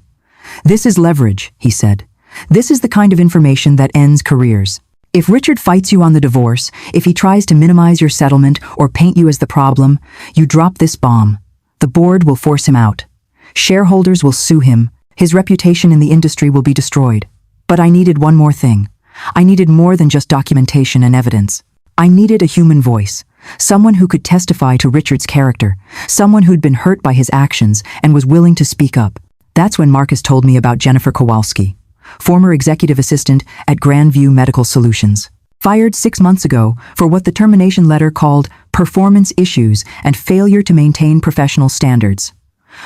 Speaker 1: "This is leverage," he said. "This is the kind of information that ends careers. If Richard fights you on the divorce, if he tries to minimize your settlement or paint you as the problem, you drop this bomb. The board will force him out. Shareholders will sue him. His reputation in the industry will be destroyed. But I needed one more thing. I needed more than just documentation and evidence. I needed a human voice, someone who could testify to Richard's character, someone who'd been hurt by his actions and was willing to speak up." That's when Marcus told me about Jennifer Kowalski, former executive assistant at Grandview Medical Solutions. Fired 6 months ago for what the termination letter called performance issues and failure to maintain professional standards.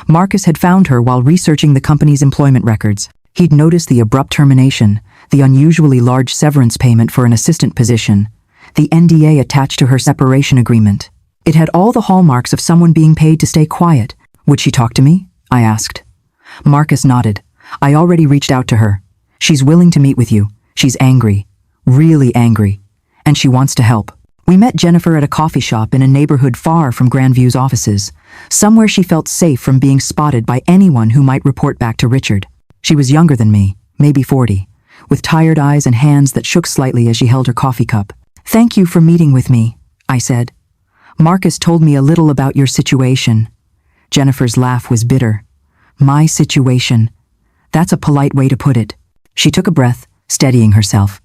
Speaker 1: Marcus had found her while researching the company's employment records. He'd noticed the abrupt termination, the unusually large severance payment for an assistant position, the NDA attached to her separation agreement. It had all the hallmarks of someone being paid to stay quiet. "Would she talk to me?" I asked. Marcus nodded. "I already reached out to her. She's willing to meet with you. She's angry. Really angry. And she wants to help." We met Jennifer at a coffee shop in a neighborhood far from Grandview's offices, somewhere she felt safe from being spotted by anyone who might report back to Richard. She was younger than me, maybe 40, with tired eyes and hands that shook slightly as she held her coffee cup. "Thank you for meeting with me," I said. "Marcus told me a little about your situation." Jennifer's laugh was bitter. "My situation. That's a polite way to put it." She took a breath, steadying herself.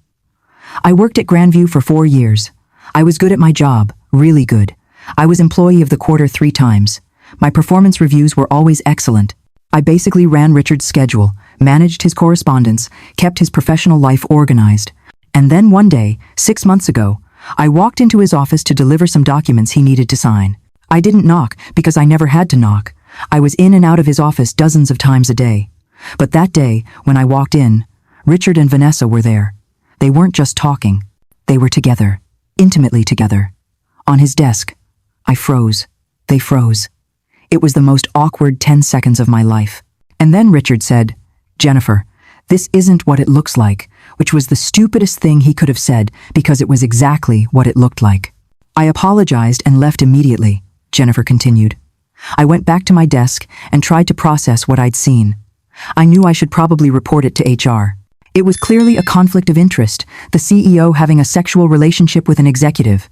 Speaker 1: "I worked at Grandview for 4 years. I was good at my job, really good. I was employee of the quarter 3 times. My performance reviews were always excellent. I basically ran Richard's schedule, managed his correspondence, kept his professional life organized. And then one day, 6 months ago, I walked into his office to deliver some documents he needed to sign. I didn't knock because I never had to knock. I was in and out of his office dozens of times a day. But that day, when I walked in, Richard and Vanessa were there. They weren't just talking. They were together, intimately together. On his desk, I froze. They froze. It was the most awkward 10 seconds of my life. And then Richard said, "Jennifer, this isn't what it looks like," which was the stupidest thing he could have said because it was exactly what it looked like. "I apologized and left immediately," Jennifer continued. "I went back to my desk and tried to process what I'd seen. I knew I should probably report it to HR. It was clearly a conflict of interest, the CEO having a sexual relationship with an executive.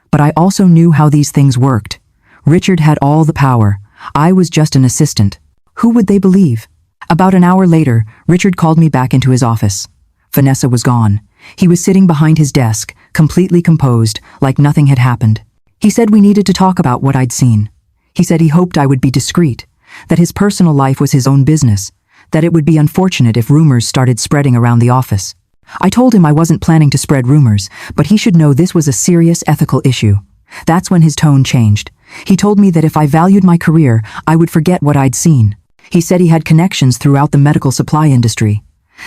Speaker 1: But I also knew how these things worked. Richard had all the power. I was just an assistant. Who would they believe?" About an hour later, Richard called me back into his office. Vanessa was gone. He was sitting behind his desk, completely composed, like nothing had happened. He said we needed to talk about what I'd seen. He said he hoped I would be discreet, that his personal life was his own business, that it would be unfortunate if rumors started spreading around the office. I told him I wasn't planning to spread rumors, but he should know this was a serious ethical issue. That's when his tone changed. He told me that if I valued my career, I would forget what I'd seen. He said he had connections throughout the medical supply industry,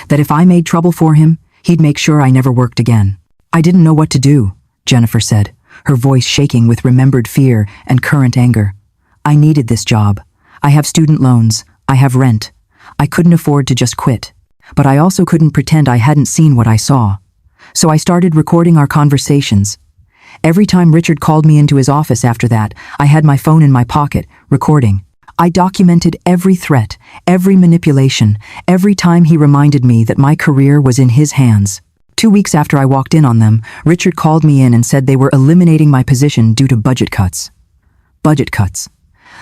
Speaker 1: that if I made trouble for him, he'd make sure I never worked again. "I didn't know what to do," Jennifer said, her voice shaking with remembered fear and current anger. "I needed this job. I have student loans. I have rent. I couldn't afford to just quit. But I also couldn't pretend I hadn't seen what I saw. So I started recording our conversations. Every time Richard called me into his office after that, I had my phone in my pocket, recording. I documented every threat, every manipulation, every time he reminded me that my career was in his hands. 2 weeks after I walked in on them, Richard called me in and said they were eliminating my position due to budget cuts. Budget cuts.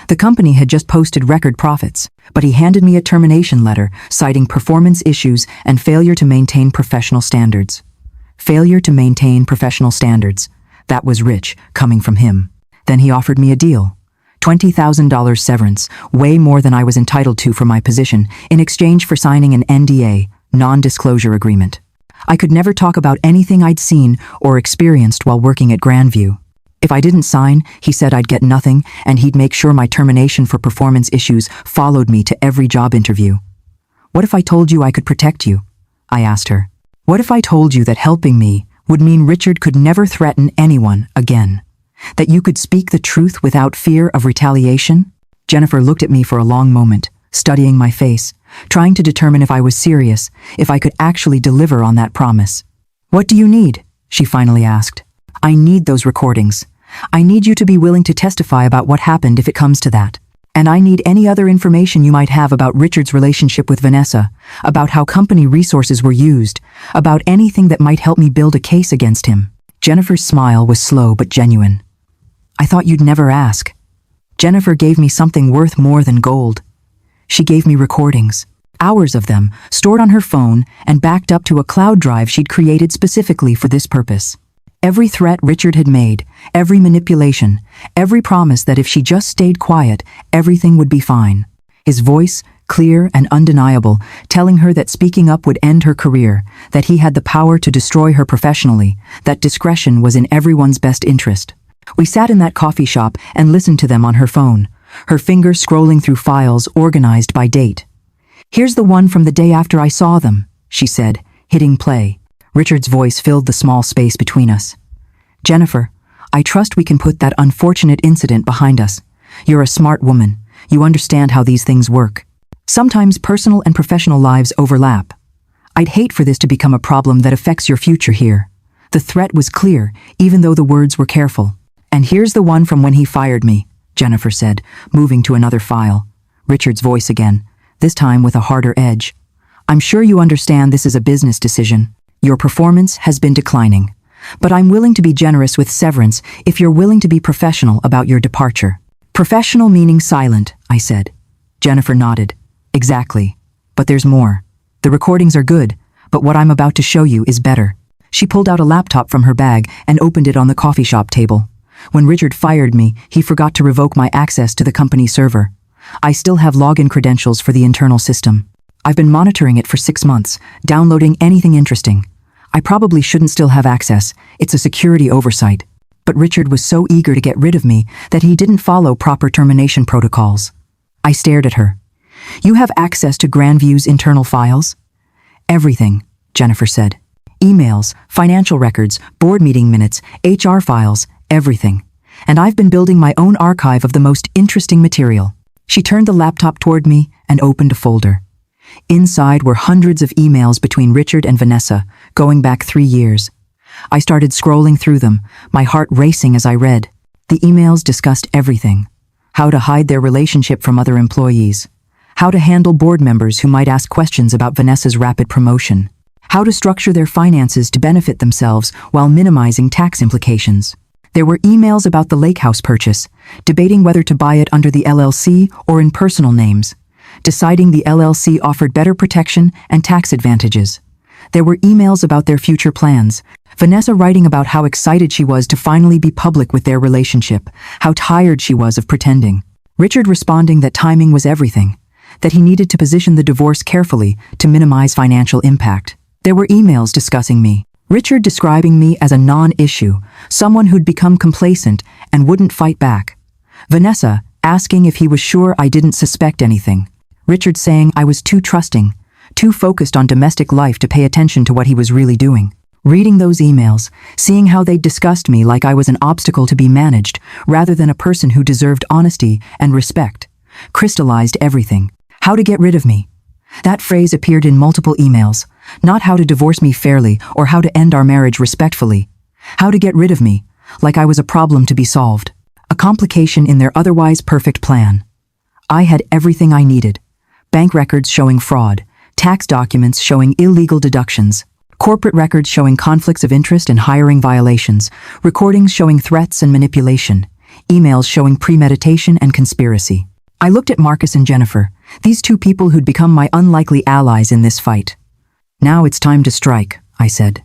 Speaker 1: The company had just posted record profits, but he handed me a termination letter citing performance issues and failure to maintain professional standards. Failure to maintain professional standards. That was rich, coming from him. Then he offered me a deal. $20,000 severance, way more than I was entitled to for my position, in exchange for signing an NDA, non-disclosure agreement. I could never talk about anything I'd seen or experienced while working at Grandview. If I didn't sign, he said I'd get nothing, and he'd make sure my termination for performance issues followed me to every job interview. What if I told you I could protect you? I asked her. What if I told you that helping me would mean Richard could never threaten anyone again? That you could speak the truth without fear of retaliation? Jennifer looked at me for a long moment, studying my face, trying to determine if I was serious, if I could actually deliver on that promise. What do you need? She finally asked. I need those recordings. I need you to be willing to testify about what happened if it comes to that. And I need any other information you might have about Richard's relationship with Vanessa, about how company resources were used, about anything that might help me build a case against him. Jennifer's smile was slow but genuine. I thought you'd never ask. Jennifer gave me something worth more than gold. She gave me recordings, hours of them, stored on her phone and backed up to a cloud drive she'd created specifically for this purpose. Every threat Richard had made, every manipulation, every promise that if she just stayed quiet, everything would be fine. His voice, clear and undeniable, telling her that speaking up would end her career, that he had the power to destroy her professionally, that discretion was in everyone's best interest. We sat in that coffee shop and listened to them on her phone, her fingers scrolling through files organized by date. Here's the one from the day after I saw them, she said, hitting play. Richard's voice filled the small space between us. Jennifer, I trust we can put that unfortunate incident behind us. You're a smart woman. You understand how these things work. Sometimes personal and professional lives overlap. I'd hate for this to become a problem that affects your future here. The threat was clear, even though the words were careful. And here's the one from when he fired me, Jennifer said, moving to another file. Richard's voice again, this time with a harder edge. I'm sure you understand this is a business decision. Your performance has been declining, but I'm willing to be generous with severance if you're willing to be professional about your departure. Professional meaning silent, I said. Jennifer nodded. Exactly. But there's more. The recordings are good, but what I'm about to show you is better. She pulled out a laptop from her bag and opened it on the coffee shop table. When Richard fired me, he forgot to revoke my access to the company server. I still have login credentials for the internal system. I've been monitoring it for 6 months, downloading anything interesting. I probably shouldn't still have access. It's a security oversight. But Richard was so eager to get rid of me that he didn't follow proper termination protocols. I stared at her. You have access to Grandview's internal files? Everything, Jennifer said. Emails, financial records, board meeting minutes, HR files, everything. And I've been building my own archive of the most interesting material. She turned the laptop toward me and opened a folder. Inside were hundreds of emails between Richard and Vanessa, going back 3 years. I started scrolling through them, my heart racing as I read. The emails discussed everything. How to hide their relationship from other employees. How to handle board members who might ask questions about Vanessa's rapid promotion. How to structure their finances to benefit themselves while minimizing tax implications. There were emails about the lake house purchase, debating whether to buy it under the LLC or in personal names. Deciding the LLC offered better protection and tax advantages. There were emails about their future plans, Vanessa writing about how excited she was to finally be public with their relationship, how tired she was of pretending. Richard responding that timing was everything, that he needed to position the divorce carefully to minimize financial impact. There were emails discussing me, Richard describing me as a non-issue, someone who'd become complacent and wouldn't fight back. Vanessa asking if he was sure I didn't suspect anything. Richard saying I was too trusting, too focused on domestic life to pay attention to what he was really doing. Reading those emails, seeing how they discussed me like I was an obstacle to be managed, rather than a person who deserved honesty and respect, crystallized everything. How to get rid of me. That phrase appeared in multiple emails, not how to divorce me fairly or how to end our marriage respectfully. How to get rid of me, like I was a problem to be solved, a complication in their otherwise perfect plan. I had everything I needed: bank records showing fraud, tax documents showing illegal deductions, corporate records showing conflicts of interest and hiring violations, recordings showing threats and manipulation, emails showing premeditation and conspiracy. I looked at Marcus and Jennifer, these two people who'd become my unlikely allies in this fight. "Now it's time to strike," I said.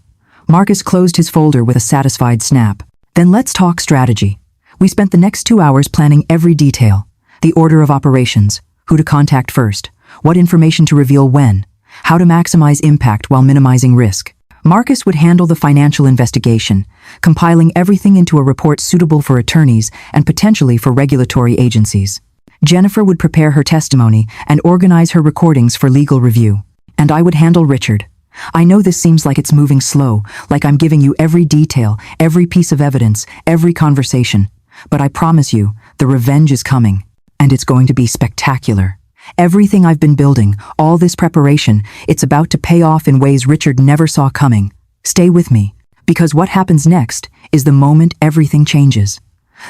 Speaker 1: Marcus closed his folder with a satisfied snap. "Then let's talk strategy." We spent the next 2 hours planning every detail: the order of operations, who to contact first, what information to reveal when, how to maximize impact while minimizing risk. Marcus would handle the financial investigation, compiling everything into a report suitable for attorneys and potentially for regulatory agencies. Jennifer would prepare her testimony and organize her recordings for legal review. And I would handle Richard. I know this seems like it's moving slow, like I'm giving you every detail, every piece of evidence, every conversation. But I promise you, the revenge is coming. And it's going to be spectacular. Everything I've been building, all this preparation, it's about to pay off in ways Richard never saw coming. Stay with me, because what happens next is the moment everything changes.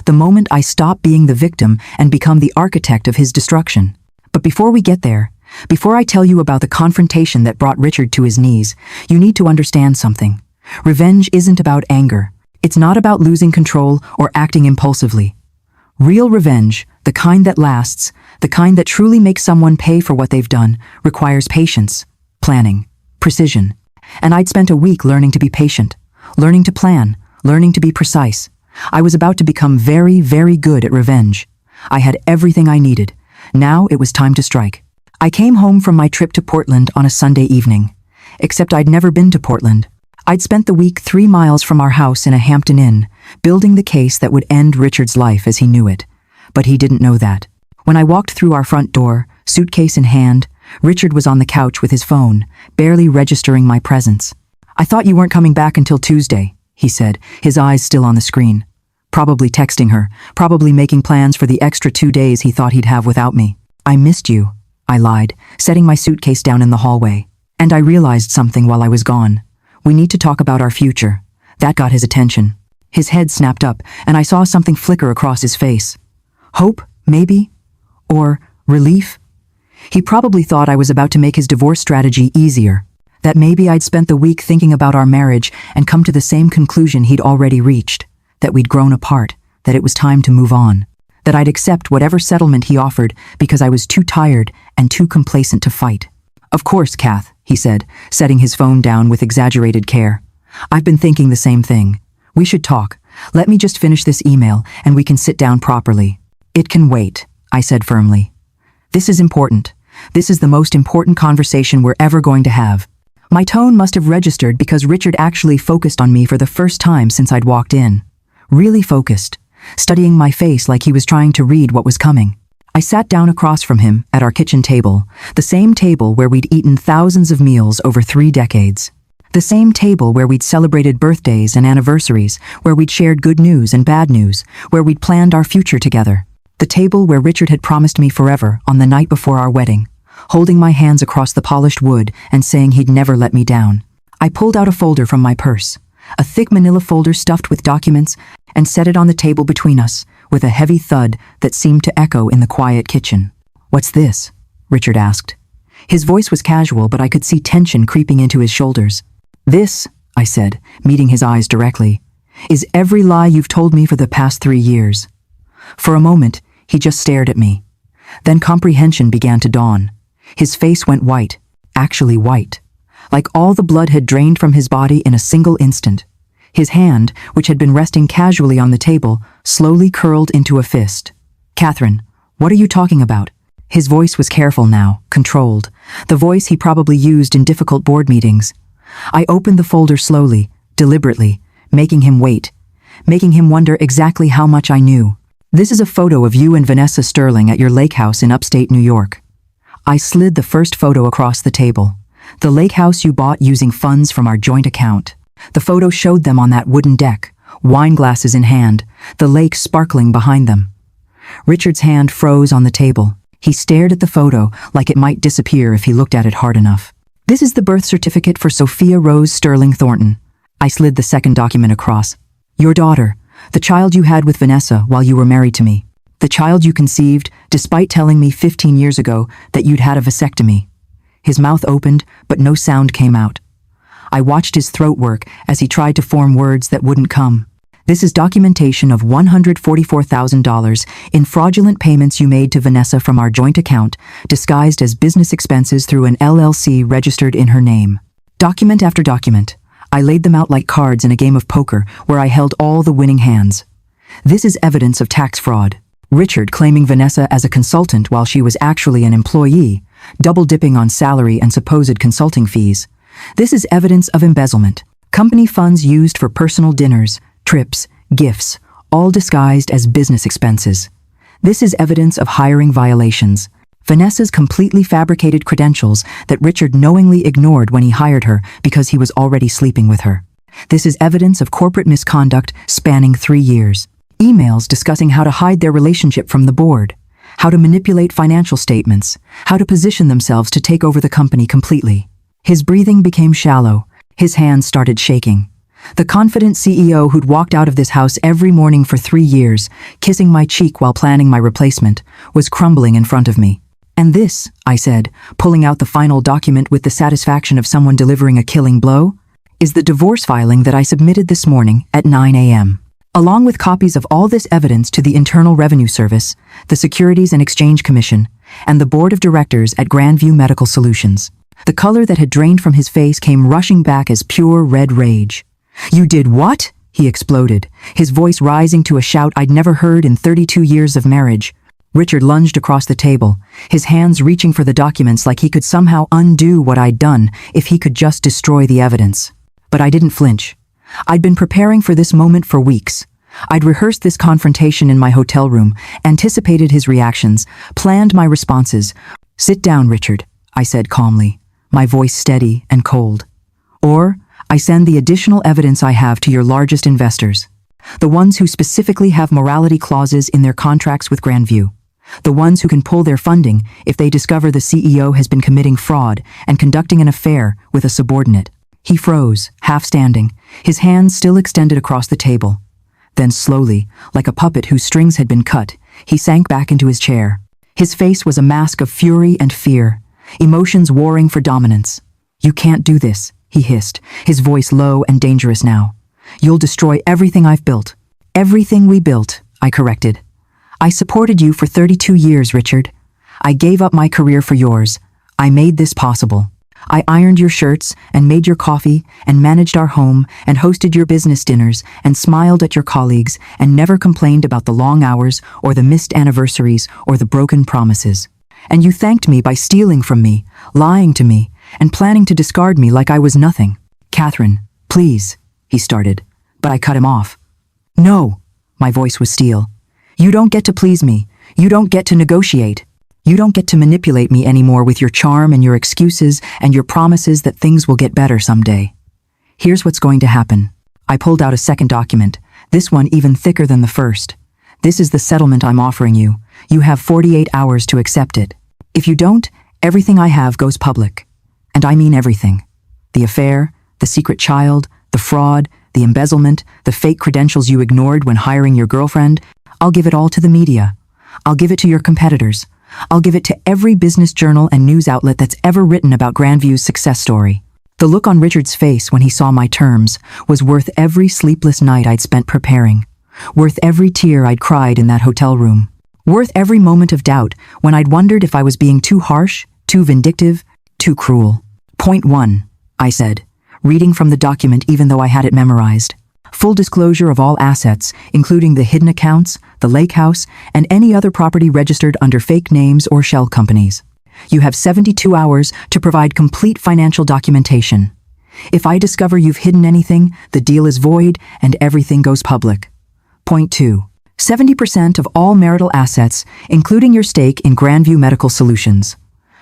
Speaker 1: The moment I stop being the victim and become the architect of his destruction. But before we get there, before I tell you about the confrontation that brought Richard to his knees, you need to understand something. Revenge isn't about anger. It's not about losing control or acting impulsively. Real revenge, the kind that lasts, the kind that truly makes someone pay for what they've done, requires patience, planning, precision. And I'd spent a week learning to be patient, learning to plan, learning to be precise. I was about to become very, very good at revenge. I had everything I needed. Now it was time to strike. I came home from my trip to Portland on a Sunday evening. Except I'd never been to Portland. I'd spent the week 3 miles from our house in a Hampton Inn, building the case that would end Richard's life as he knew it. But he didn't know that. When I walked through our front door, suitcase in hand, Richard was on the couch with his phone, barely registering my presence. "I thought you weren't coming back until Tuesday," he said, his eyes still on the screen. Probably texting her, probably making plans for the extra 2 days he thought he'd have without me. "I missed you," I lied, setting my suitcase down in the hallway. "And I realized something while I was gone. We need to talk about our future." That got his attention. His head snapped up, and I saw something flicker across his face. Hope, maybe? Or relief? He probably thought I was about to make his divorce strategy easier. That maybe I'd spent the week thinking about our marriage and come to the same conclusion he'd already reached. That we'd grown apart, that it was time to move on. That I'd accept whatever settlement he offered because I was too tired and too complacent to fight. "Of course, Kath," he said, setting his phone down with exaggerated care. "I've been thinking the same thing. We should talk. Let me just finish this email and we can sit down properly." "It can wait," I said firmly. "This is important. This is the most important conversation we're ever going to have." My tone must have registered because Richard actually focused on me for the first time since I'd walked in. Really focused, studying my face like he was trying to read what was coming. I sat down across from him at our kitchen table, the same table where we'd eaten thousands of meals over 3 decades. The same table where we'd celebrated birthdays and anniversaries, where we'd shared good news and bad news, where we'd planned our future together. The table where Richard had promised me forever on the night before our wedding, holding my hands across the polished wood and saying he'd never let me down. I pulled out a folder from my purse, a thick manila folder stuffed with documents, and set it on the table between us, with a heavy thud that seemed to echo in the quiet kitchen. "What's this?" Richard asked. His voice was casual, but I could see tension creeping into his shoulders. "This," I said, meeting his eyes directly, "is every lie you've told me for the past 3 years." For a moment, he just stared at me. Then comprehension began to dawn. His face went white, actually white, like all the blood had drained from his body in a single instant. His hand, which had been resting casually on the table, slowly curled into a fist. "Catherine, what are you talking about?" His voice was careful now, controlled, the voice he probably used in difficult board meetings. I opened the folder slowly, deliberately, making him wait, making him wonder exactly how much I knew. "This is a photo of you and Vanessa Sterling at your lake house in upstate New York." I slid the first photo across the table. "The lake house you bought using funds from our joint account." The photo showed them on that wooden deck, wine glasses in hand, the lake sparkling behind them. Richard's hand froze on the table. He stared at the photo like it might disappear if he looked at it hard enough. "This is the birth certificate for Sophia Rose Sterling Thornton." I slid the second document across. "Your daughter, The child you had with Vanessa while you were married to me. The child you conceived, despite telling me 15 years ago that you'd had a vasectomy. His mouth opened, but no sound came out. I watched his throat work as he tried to form words that wouldn't come. This is documentation of $144,000 in fraudulent payments you made to Vanessa from our joint account, disguised as business expenses through an LLC registered in her name. Document after document. I laid them out like cards in a game of poker where I held all the winning hands. This is evidence of tax fraud. Richard claiming Vanessa as a consultant while she was actually an employee, double-dipping on salary and supposed consulting fees. This is evidence of embezzlement. Company funds used for personal dinners, trips, gifts, all disguised as business expenses. This is evidence of hiring violations. Vanessa's completely fabricated credentials that Richard knowingly ignored when he hired her because he was already sleeping with her. This is evidence of corporate misconduct spanning 3 years. Emails discussing how to hide their relationship from the board, how to manipulate financial statements, how to position themselves to take over the company completely. His breathing became shallow. His hands started shaking. The confident CEO who'd walked out of this house every morning for 3 years, kissing my cheek while planning my replacement, was crumbling in front of me. And this, I said, pulling out the final document with the satisfaction of someone delivering a killing blow, is the divorce filing that I submitted this morning at 9 a.m. Along with copies of all this evidence to the Internal Revenue Service, the Securities and Exchange Commission, and the Board of Directors at Grandview Medical Solutions. The color that had drained from his face came rushing back as pure red rage. "You did what?" he exploded, his voice rising to a shout I'd never heard in 32 years of marriage. Richard lunged across the table, his hands reaching for the documents like he could somehow undo what I'd done if he could just destroy the evidence. But I didn't flinch. I'd been preparing for this moment for weeks. I'd rehearsed this confrontation in my hotel room, anticipated his reactions, planned my responses. "Sit down, Richard," I said calmly, my voice steady and cold. "Or I send the additional evidence I have to your largest investors, the ones who specifically have morality clauses in their contracts with Grandview, the ones who can pull their funding if they discover the CEO has been committing fraud and conducting an affair with a subordinate." He froze, half standing, his hands still extended across the table. Then slowly, like a puppet whose strings had been cut, he sank back into his chair. His face was a mask of fury and fear, emotions warring for dominance. "You can't do this," he hissed, his voice low and dangerous now. "You'll destroy everything I've built." "Everything we built," I corrected. "I supported you for 32 years, Richard. I gave up my career for yours. I made this possible. I ironed your shirts and made your coffee and managed our home and hosted your business dinners and smiled at your colleagues and never complained about the long hours or the missed anniversaries or the broken promises. And you thanked me by stealing from me, lying to me, and planning to discard me like I was nothing." "Catherine, please," he started, but I cut him off. "No," my voice was steel. "You don't get to please me. You don't get to negotiate. You don't get to manipulate me anymore with your charm and your excuses and your promises that things will get better someday. Here's what's going to happen." I pulled out a second document, this one even thicker than the first. "This is the settlement I'm offering you. You have 48 hours to accept it. If you don't, everything I have goes public. And I mean everything. The affair, the secret child, the fraud, the embezzlement, the fake credentials you ignored when hiring your girlfriend. I'll give it all to the media. I'll give it to your competitors. I'll give it to every business journal and news outlet that's ever written about Grandview's success story." The look on Richard's face when he saw my terms was worth every sleepless night I'd spent preparing, worth every tear I'd cried in that hotel room, worth every moment of doubt when I'd wondered if I was being too harsh, too vindictive, too cruel. "Point 1, I said, reading from the document even though I had it memorized. "Full disclosure of all assets, including the hidden accounts, the lake house, and any other property registered under fake names or shell companies. You have 72 hours to provide complete financial documentation. If I discover you've hidden anything, the deal is void and everything goes public. Point 2. 70% of all marital assets, including your stake in Grandview Medical Solutions.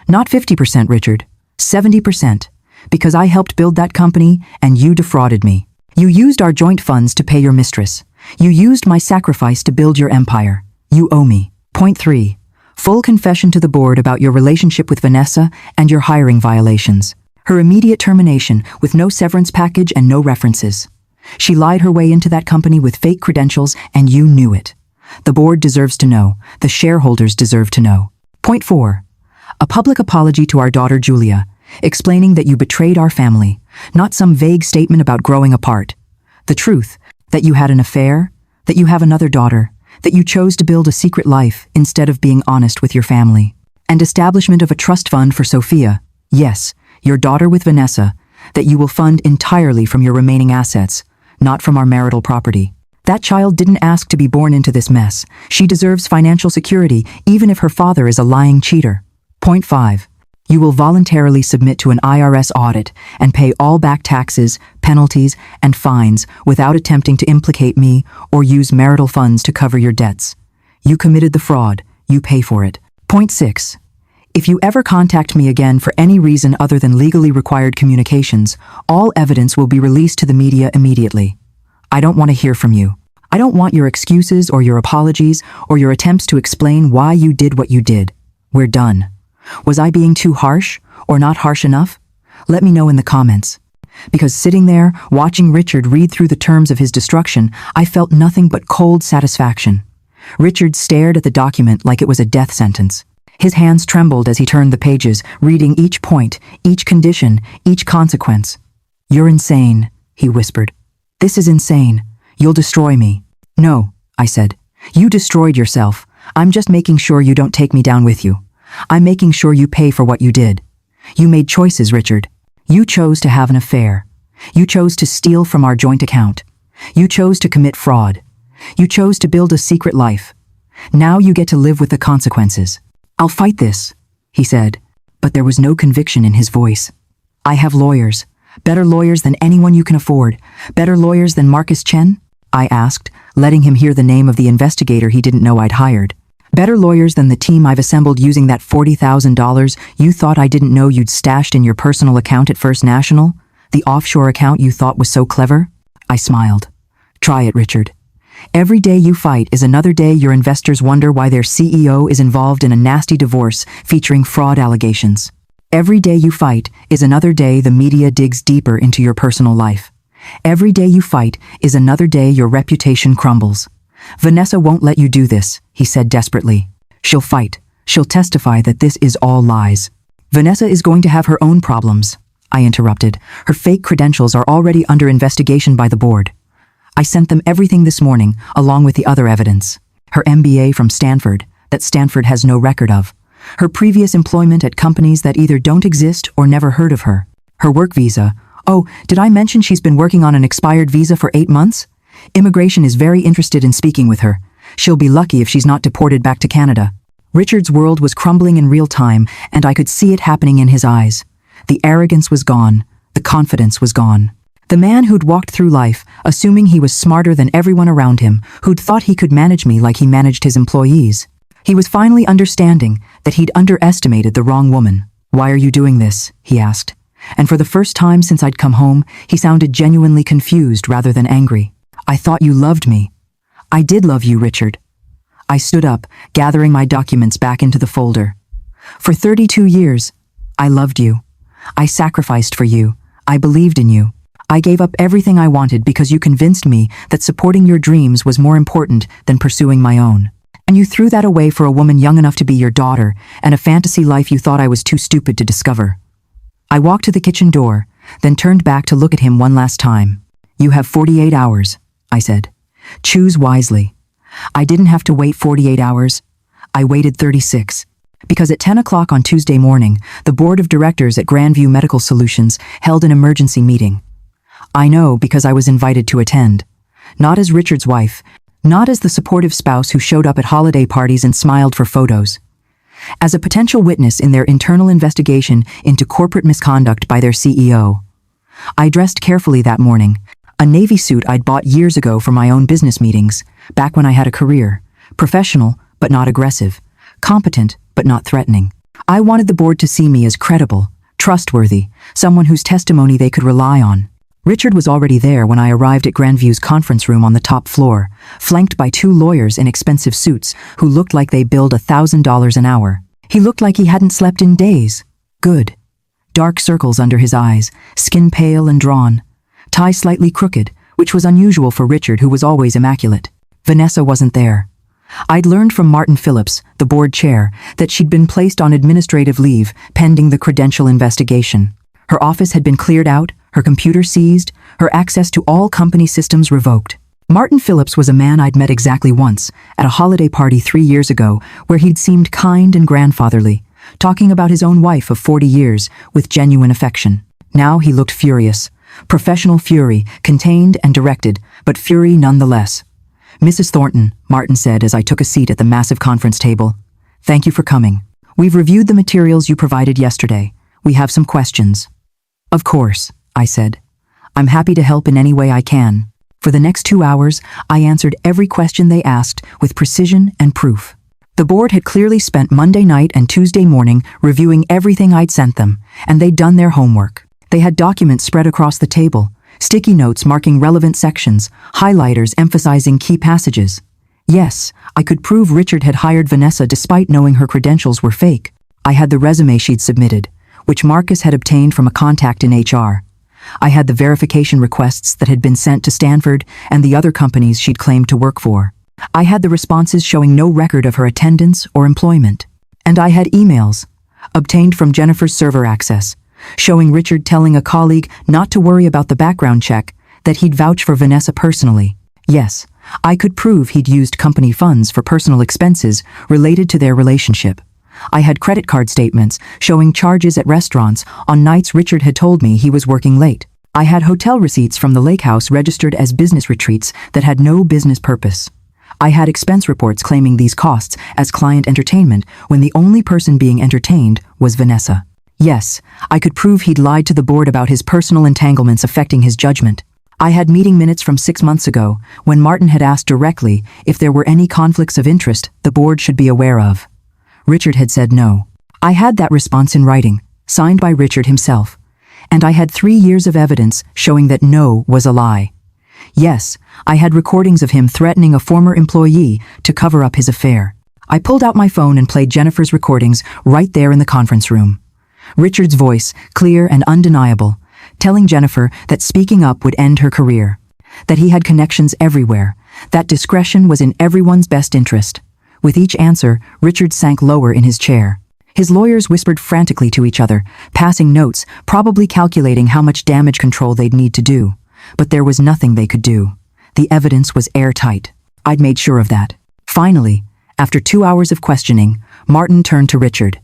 Speaker 1: Not 50%, Richard. 70%. Because I helped build that company and you defrauded me. You used our joint funds to pay your mistress. You used my sacrifice to build your empire. You owe me. Point 3. Full confession to the board about your relationship with Vanessa and your hiring violations. Her immediate termination with no severance package and no references. She lied her way into that company with fake credentials, and you knew it. The board deserves to know. The shareholders deserve to know. Point 4. A public apology to our daughter Julia, explaining that you betrayed our family, not some vague statement about growing apart. The truth, that you had an affair, that you have another daughter, that you chose to build a secret life instead of being honest with your family. And establishment of a trust fund for Sophia, yes, your daughter with Vanessa, that you will fund entirely from your remaining assets, not from our marital property. That child didn't ask to be born into this mess. She deserves financial security, even if her father is a lying cheater. Point 5. You will voluntarily submit to an IRS audit and pay all back taxes, penalties, and fines without attempting to implicate me or use marital funds to cover your debts. You committed the fraud. You pay for it. Point 6. If you ever contact me again for any reason other than legally required communications, all evidence will be released to the media immediately. I don't want to hear from you. I don't want your excuses or your apologies or your attempts to explain why you did what you did. We're done. Was I being too harsh or not harsh enough? Let me know in the comments. Because sitting there, watching Richard read through the terms of his destruction, I felt nothing but cold satisfaction. Richard stared at the document like it was a death sentence. His hands trembled as he turned the pages, reading each point, each condition, each consequence. "You're insane," he whispered. "This is insane. You'll destroy me." "No," I said. "You destroyed yourself. I'm just making sure you don't take me down with you. I'm making sure you pay for what you did. You made choices, Richard. You chose to have an affair. You chose to steal from our joint account. You chose to commit fraud. You chose to build a secret life. Now you get to live with the consequences." "I'll fight this," he said, but there was no conviction in his voice. "I have lawyers. Better lawyers than anyone you can afford. Better lawyers than Marcus Chen?" I asked, letting him hear the name of the investigator he didn't know I'd hired. "Better lawyers than the team I've assembled using that $40,000 you thought I didn't know you'd stashed in your personal account at First National? The offshore account you thought was so clever?" I smiled. "Try it, Richard. Every day you fight is another day your investors wonder why their CEO is involved in a nasty divorce featuring fraud allegations. Every day you fight is another day the media digs deeper into your personal life. Every day you fight is another day your reputation crumbles. Vanessa won't let you do this," he said desperately. "She'll fight. She'll testify that this is all lies." "Vanessa is going to have her own problems," I interrupted. "Her fake credentials are already under investigation by the board. I sent them everything this morning, along with the other evidence. Her MBA from Stanford, that Stanford has no record of. Her previous employment at companies that either don't exist or never heard of her. Her work visa. Oh, did I mention she's been working on an expired visa for 8 months? Immigration is very interested in speaking with her. She'll be lucky if she's not deported back to Canada." Richard's world was crumbling in real time, and I could see it happening in his eyes. The arrogance was gone. The confidence was gone. The man who'd walked through life, assuming he was smarter than everyone around him, who'd thought he could manage me like he managed his employees. He was finally understanding that he'd underestimated the wrong woman. "Why are you doing this?" he asked. And for the first time since I'd come home, he sounded genuinely confused rather than angry. "I thought you loved me." "I did love you, Richard." I stood up, gathering my documents back into the folder. "For 32 years, I loved you. I sacrificed for you. I believed in you. I gave up everything I wanted because you convinced me that supporting your dreams was more important than pursuing my own. And you threw that away for a woman young enough to be your daughter and a fantasy life you thought I was too stupid to discover." I walked to the kitchen door, then turned back to look at him one last time. "You have 48 hours, I said. "Choose wisely." I didn't have to wait 48 hours. I waited 36. Because at 10 o'clock on Tuesday morning, the board of directors at Grandview Medical Solutions held an emergency meeting. I know because I was invited to attend. Not as Richard's wife, not as the supportive spouse who showed up at holiday parties and smiled for photos. As a potential witness in their internal investigation into corporate misconduct by their CEO. I dressed carefully that morning, a navy suit I'd bought years ago for my own business meetings, back when I had a career, professional but not aggressive, competent but not threatening. I wanted the board to see me as credible, trustworthy, someone whose testimony they could rely on. Richard was already there when I arrived at Grandview's conference room on the top floor, flanked by 2 lawyers in expensive suits who looked like they billed $1,000 an hour. He looked like he hadn't slept in days. Good. Dark circles under his eyes, skin pale and drawn, tie slightly crooked, which was unusual for Richard, who was always immaculate. Vanessa wasn't there. I'd learned from Martin Phillips, the board chair, that she'd been placed on administrative leave pending the credential investigation. Her office had been cleared out, her computer seized, her access to all company systems revoked. Martin Phillips was a man I'd met exactly once, at a holiday party 3 years ago, where he'd seemed kind and grandfatherly, talking about his own wife of 40 years with genuine affection. Now he looked furious. Professional fury, contained and directed, but fury nonetheless. "Mrs. Thornton," Martin said as I took a seat at the massive conference table, "thank you for coming. We've reviewed the materials you provided yesterday. We have some questions." "Of course," I said. "I'm happy to help in any way I can." For the next 2 hours, I answered every question they asked with precision and proof. The board had clearly spent Monday night and Tuesday morning reviewing everything I'd sent them, and they'd done their homework. They had documents spread across the table, sticky notes marking relevant sections, highlighters emphasizing key passages. Yes, I could prove Richard had hired Vanessa despite knowing her credentials were fake. I had the resume she'd submitted, which Marcus had obtained from a contact in HR. I had the verification requests that had been sent to Stanford and the other companies she'd claimed to work for. I had the responses showing no record of her attendance or employment. And I had emails, obtained from Jennifer's server access, showing Richard telling a colleague not to worry about the background check, that he'd vouch for Vanessa personally. Yes, I could prove he'd used company funds for personal expenses related to their relationship. I had credit card statements showing charges at restaurants on nights Richard had told me he was working late. I had hotel receipts from the lake house registered as business retreats that had no business purpose. I had expense reports claiming these costs as client entertainment when the only person being entertained was Vanessa. Yes, I could prove he'd lied to the board about his personal entanglements affecting his judgment. I had meeting minutes from 6 months ago, when Martin had asked directly if there were any conflicts of interest the board should be aware of. Richard had said no. I had that response in writing, signed by Richard himself. And I had 3 years of evidence showing that no was a lie. Yes, I had recordings of him threatening a former employee to cover up his affair. I pulled out my phone and played Jennifer's recordings right there in the conference room. Richard's voice, clear and undeniable, telling Jennifer that speaking up would end her career, that he had connections everywhere, that discretion was in everyone's best interest. With each answer, Richard sank lower in his chair. His lawyers whispered frantically to each other, passing notes, probably calculating how much damage control they'd need to do. But there was nothing they could do. The evidence was airtight. I'd made sure of that. Finally, after 2 hours of questioning, Martin turned to Richard.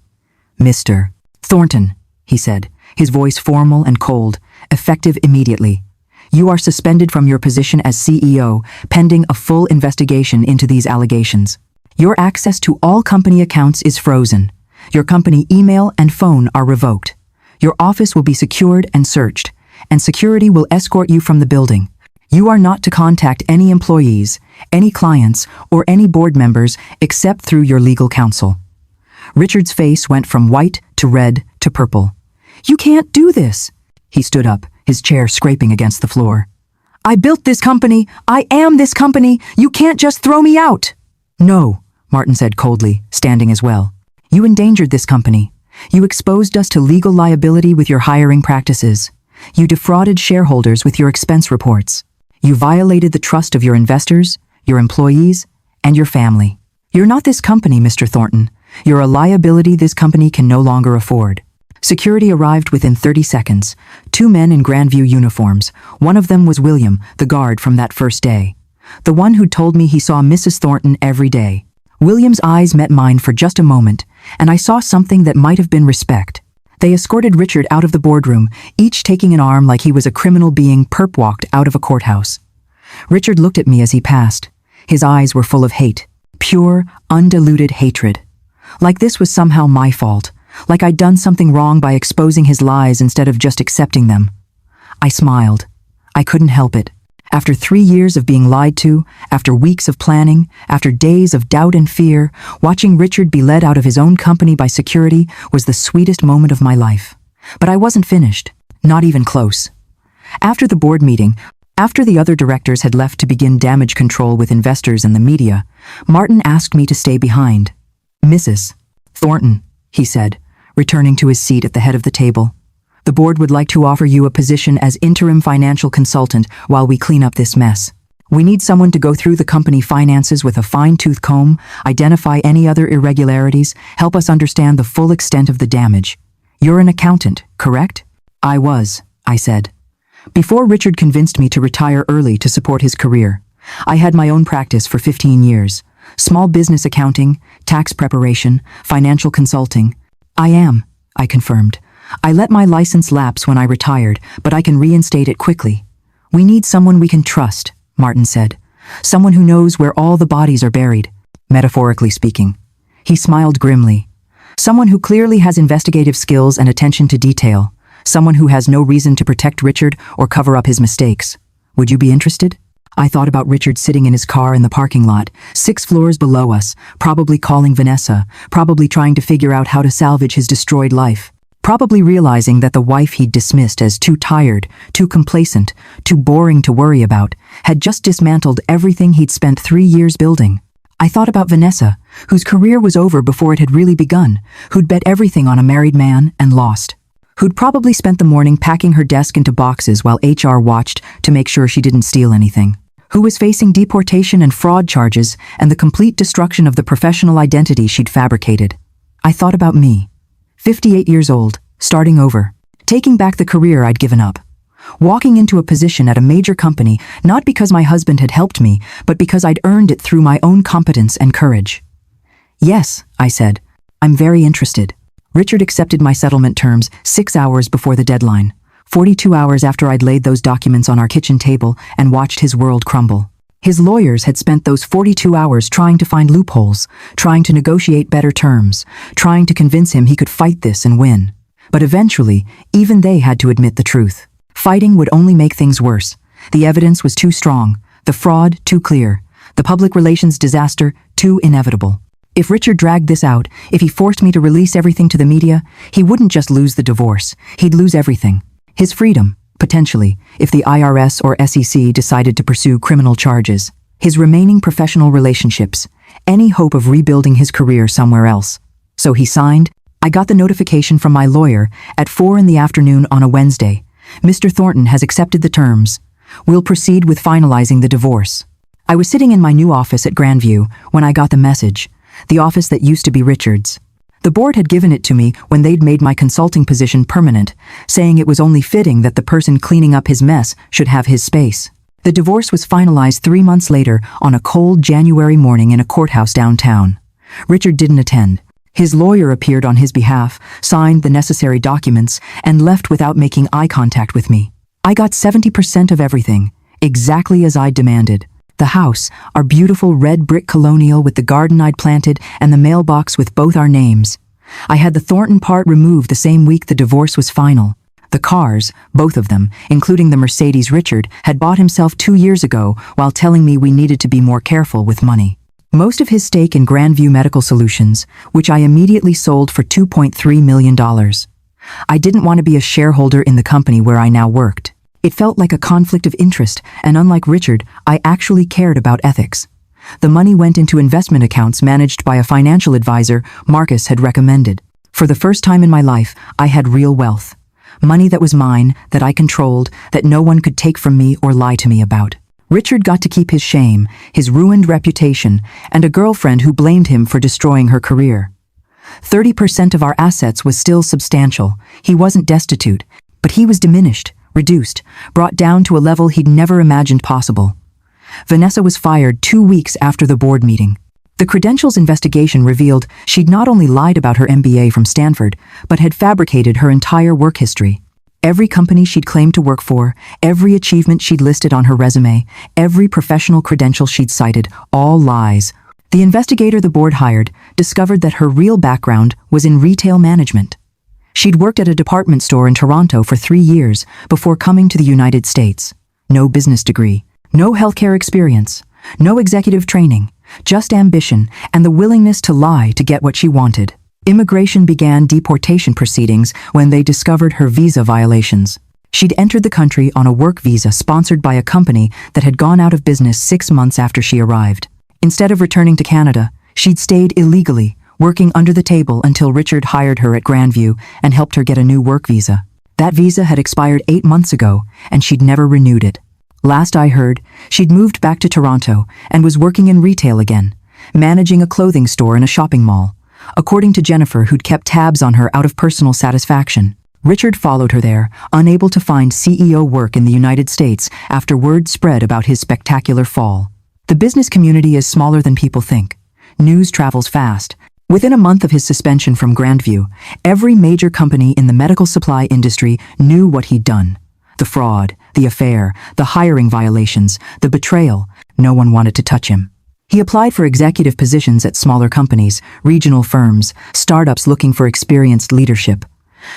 Speaker 1: "Mr. Thornton," he said, his voice formal and cold, effective immediately. "You are suspended from your position as CEO, pending a full investigation into these allegations. Your access to all company accounts is frozen. Your company email and phone are revoked. Your office will be secured and searched, and security will escort you from the building. You are not to contact any employees, any clients, or any board members except through your legal counsel." Richard's face went from white to red to purple. "You can't do this." He stood up, his chair scraping against the floor. "I built this company. I am this company. You can't just throw me out." "No," Martin said coldly, standing as well. "You endangered this company. You exposed us to legal liability with your hiring practices. You defrauded shareholders with your expense reports. You violated the trust of your investors, your employees, and your family. You're not this company, Mr. Thornton. You're a liability this company can no longer afford." Security arrived within 30 seconds. 2 men in Grandview uniforms. One of them was William, the guard from that first day. The one who'd told me he saw Mrs. Thornton every day. William's eyes met mine for just a moment, and I saw something that might have been respect. They escorted Richard out of the boardroom, each taking an arm like he was a criminal being perp-walked out of a courthouse. Richard looked at me as he passed. His eyes were full of hate. Pure, undiluted hatred. Like this was somehow my fault. Like I'd done something wrong by exposing his lies instead of just accepting them. I smiled. I couldn't help it. After 3 years of being lied to, after weeks of planning, after days of doubt and fear, watching Richard be led out of his own company by security was the sweetest moment of my life. But I wasn't finished. Not even close. After the board meeting, after the other directors had left to begin damage control with investors and the media, Martin asked me to stay behind. "Mrs. Thornton," he said, returning to his seat at the head of the table. The board would like to offer you a position as interim financial consultant while we clean up this mess. We need someone to go through the company finances with a fine-tooth comb, identify any other irregularities, help us understand the full extent of the damage. You're an accountant, correct? I was, I said. Before Richard convinced me to retire early to support his career, I had my own practice for 15 years. Small business accounting, tax preparation, financial consulting. I am, I confirmed. I let my license lapse when I retired, but I can reinstate it quickly. We need someone we can trust, Martin said. Someone who knows where all the bodies are buried, metaphorically speaking. He smiled grimly. Someone who clearly has investigative skills and attention to detail. Someone who has no reason to protect Richard or cover up his mistakes. Would you be interested? I thought about Richard sitting in his car in the parking lot, 6 floors below us, probably calling Vanessa, probably trying to figure out how to salvage his destroyed life. Probably realizing that the wife he'd dismissed as too tired, too complacent, too boring to worry about, had just dismantled everything he'd spent 3 years building. I thought about Vanessa, whose career was over before it had really begun, who'd bet everything on a married man and lost. Who'd probably spent the morning packing her desk into boxes while HR watched to make sure she didn't steal anything. Who was facing deportation and fraud charges and the complete destruction of the professional identity she'd fabricated. I thought about me. 58 years old, starting over, taking back the career I'd given up, walking into a position at a major company not because my husband had helped me, but because I'd earned it through my own competence and courage. Yes, I said, I'm very interested. Richard accepted my settlement terms 6 hours before the deadline, 42 hours after I'd laid those documents on our kitchen table and watched his world crumble. His lawyers had spent those 42 hours trying to find loopholes, trying to negotiate better terms, trying to convince him he could fight this and win. But eventually, even they had to admit the truth. Fighting would only make things worse. The evidence was too strong, the fraud too clear, the public relations disaster too inevitable. If Richard dragged this out, if he forced me to release everything to the media, he wouldn't just lose the divorce, he'd lose everything. His freedom, potentially, if the IRS or SEC decided to pursue criminal charges, his remaining professional relationships, any hope of rebuilding his career somewhere else. So he signed. I got the notification from my lawyer at 4 p.m. on a Wednesday. Mr. Thornton has accepted the terms. We'll proceed with finalizing the divorce. I was sitting in my new office at Grandview when I got the message, the office that used to be Richard's. The board had given it to me when they'd made my consulting position permanent, saying it was only fitting that the person cleaning up his mess should have his space. The divorce was finalized 3 months later on a cold January morning in a courthouse downtown. Richard didn't attend. His lawyer appeared on his behalf, signed the necessary documents, and left without making eye contact with me. I got 70% of everything, exactly as I'd demanded. The house, our beautiful red brick colonial with the garden I'd planted and the mailbox with both our names. I had the Thornton part removed the same week the divorce was final. The cars, both of them, including the Mercedes Richard had bought himself 2 years ago while telling me we needed to be more careful with money. Most of his stake in Grandview Medical Solutions, which I immediately sold for $2.3 million. I didn't want to be a shareholder in the company where I now worked. It felt like a conflict of interest, and unlike Richard, I actually cared about ethics. The money went into investment accounts managed by a financial advisor Marcus had recommended. For the first time in my life, I had real wealth. Money that was mine, that I controlled, that no one could take from me or lie to me about. Richard got to keep his shame, his ruined reputation, and a girlfriend who blamed him for destroying her career. 30% of our assets was still substantial. He wasn't destitute, but he was diminished, reduced, brought down to a level he'd never imagined possible. Vanessa was fired 2 weeks after the board meeting. The credentials investigation revealed she'd not only lied about her MBA from Stanford, but had fabricated her entire work history. Every company she'd claimed to work for, every achievement she'd listed on her resume, every professional credential she'd cited, all lies. The investigator the board hired discovered that her real background was in retail management. She'd worked at a department store in Toronto for 3 years before coming to the United States. No business degree, no healthcare experience, no executive training, just ambition and the willingness to lie to get what she wanted. Immigration began deportation proceedings when they discovered her visa violations. She'd entered the country on a work visa sponsored by a company that had gone out of business 6 months after she arrived. Instead of returning to Canada, she'd stayed illegally, working under the table until Richard hired her at Grandview and helped her get a new work visa. That visa had expired 8 months ago, and she'd never renewed it. Last I heard, she'd moved back to Toronto and was working in retail again, managing a clothing store in a shopping mall, according to Jennifer, who'd kept tabs on her out of personal satisfaction. Richard followed her there, unable to find CEO work in the United States after word spread about his spectacular fall. The business community is smaller than people think. News travels fast. Within a month of his suspension from Grandview, every major company in the medical supply industry knew what he'd done. The fraud, the affair, the hiring violations, the betrayal. No one wanted to touch him. He applied for executive positions at smaller companies, regional firms, startups looking for experienced leadership.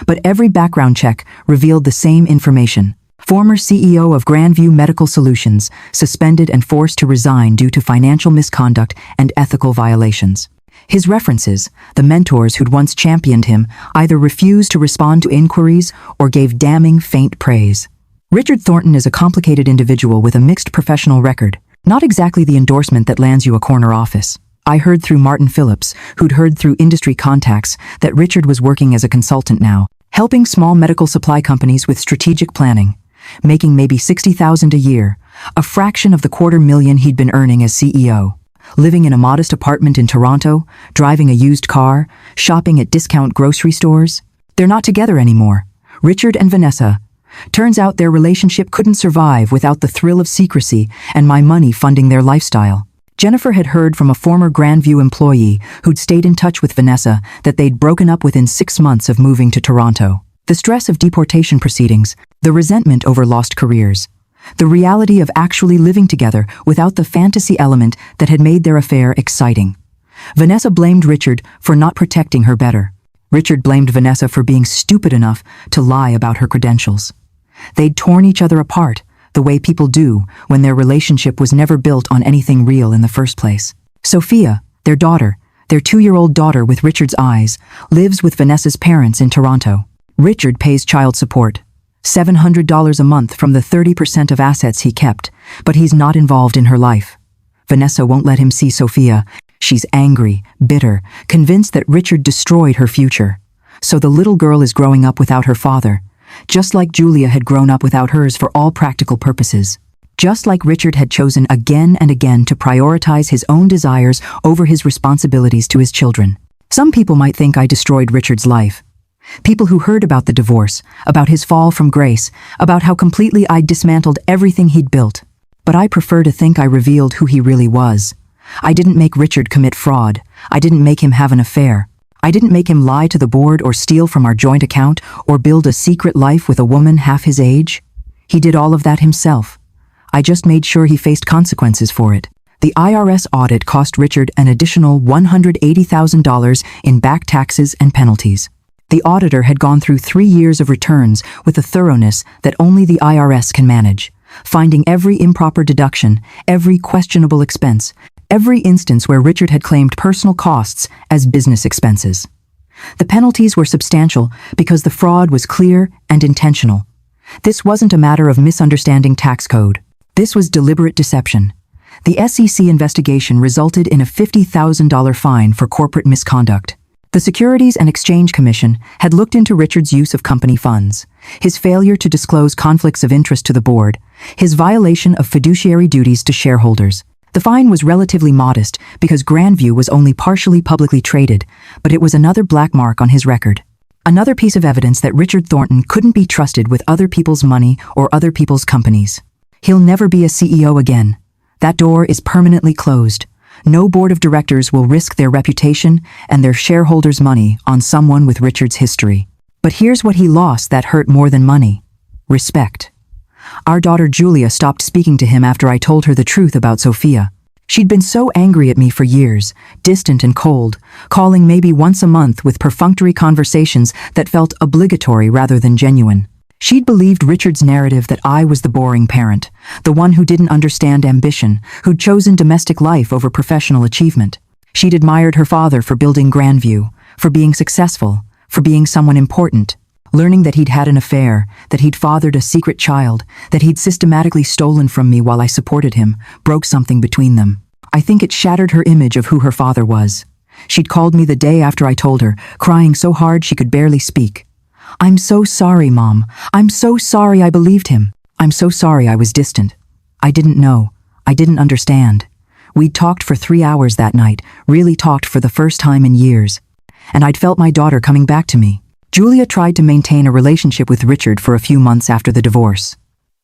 Speaker 1: But every background check revealed the same information. Former CEO of Grandview Medical Solutions, suspended and forced to resign due to financial misconduct and ethical violations. His references, the mentors who'd once championed him, either refused to respond to inquiries or gave damning faint praise. Richard Thornton is a complicated individual with a mixed professional record, not exactly the endorsement that lands you a corner office. I heard through Martin Phillips, who'd heard through industry contacts, that Richard was working as a consultant now, helping small medical supply companies with strategic planning, making maybe $60,000 a year, a fraction of the $250,000 he'd been earning as CEO. Living in a modest apartment in Toronto, driving a used car, shopping at discount grocery stores. They're not together anymore. Richard and Vanessa. Turns out their relationship couldn't survive without the thrill of secrecy and my money funding their lifestyle. Jennifer had heard from a former Grandview employee who'd stayed in touch with Vanessa that they'd broken up within 6 months of moving to Toronto. The stress of deportation proceedings, the resentment over lost careers, the reality of actually living together without the fantasy element that had made their affair exciting. Vanessa blamed Richard for not protecting her better. Richard blamed Vanessa for being stupid enough to lie about her credentials. They'd torn each other apart, the way people do when their relationship was never built on anything real in the first place. Sophia, their daughter, their 2-year-old daughter with Richard's eyes, lives with Vanessa's parents in Toronto. Richard pays child support, $700 a month from the 30% of assets he kept, but he's not involved in her life. Vanessa won't let him see Sophia. She's angry, bitter, convinced that Richard destroyed her future. So the little girl is growing up without her father, just like Julia had grown up without hers for all practical purposes. Just like Richard had chosen again and again to prioritize his own desires over his responsibilities to his children. Some people might think I destroyed Richard's life. People who heard about the divorce, about his fall from grace, about how completely I'd dismantled everything he'd built. But I prefer to think I revealed who he really was. I didn't make Richard commit fraud. I didn't make him have an affair. I didn't make him lie to the board or steal from our joint account or build a secret life with a woman half his age. He did all of that himself. I just made sure he faced consequences for it. The IRS audit cost Richard an additional $180,000 in back taxes and penalties. The auditor had gone through 3 years of returns with a thoroughness that only the IRS can manage, finding every improper deduction, every questionable expense, every instance where Richard had claimed personal costs as business expenses. The penalties were substantial because the fraud was clear and intentional. This wasn't a matter of misunderstanding tax code. This was deliberate deception. The SEC investigation resulted in a $50,000 fine for corporate misconduct. The Securities and Exchange Commission had looked into Richard's use of company funds, his failure to disclose conflicts of interest to the board, his violation of fiduciary duties to shareholders. The fine was relatively modest because Grandview was only partially publicly traded, but it was another black mark on his record. Another piece of evidence that Richard Thornton couldn't be trusted with other people's money or other people's companies. He'll never be a CEO again. That door is permanently closed. No board of directors will risk their reputation and their shareholders' money on someone with Richard's history. But here's what he lost that hurt more than money: respect. Our daughter Julia stopped speaking to him after I told her the truth about Sophia. She'd been so angry at me for years, distant and cold, calling maybe once a month with perfunctory conversations that felt obligatory rather than genuine. She'd believed Richard's narrative that I was the boring parent, the one who didn't understand ambition, who'd chosen domestic life over professional achievement. She'd admired her father for building Grandview, for being successful, for being someone important. Learning that he'd had an affair, that he'd fathered a secret child, that he'd systematically stolen from me while I supported him, broke something between them. I think it shattered her image of who her father was. She'd called me the day after I told her, crying so hard she could barely speak. "I'm so sorry, Mom. I'm so sorry I believed him. I'm so sorry I was distant. I didn't know. I didn't understand." We'd talked for 3 hours that night, really talked for the first time in years. And I'd felt my daughter coming back to me. Julia tried to maintain a relationship with Richard for a few months after the divorce.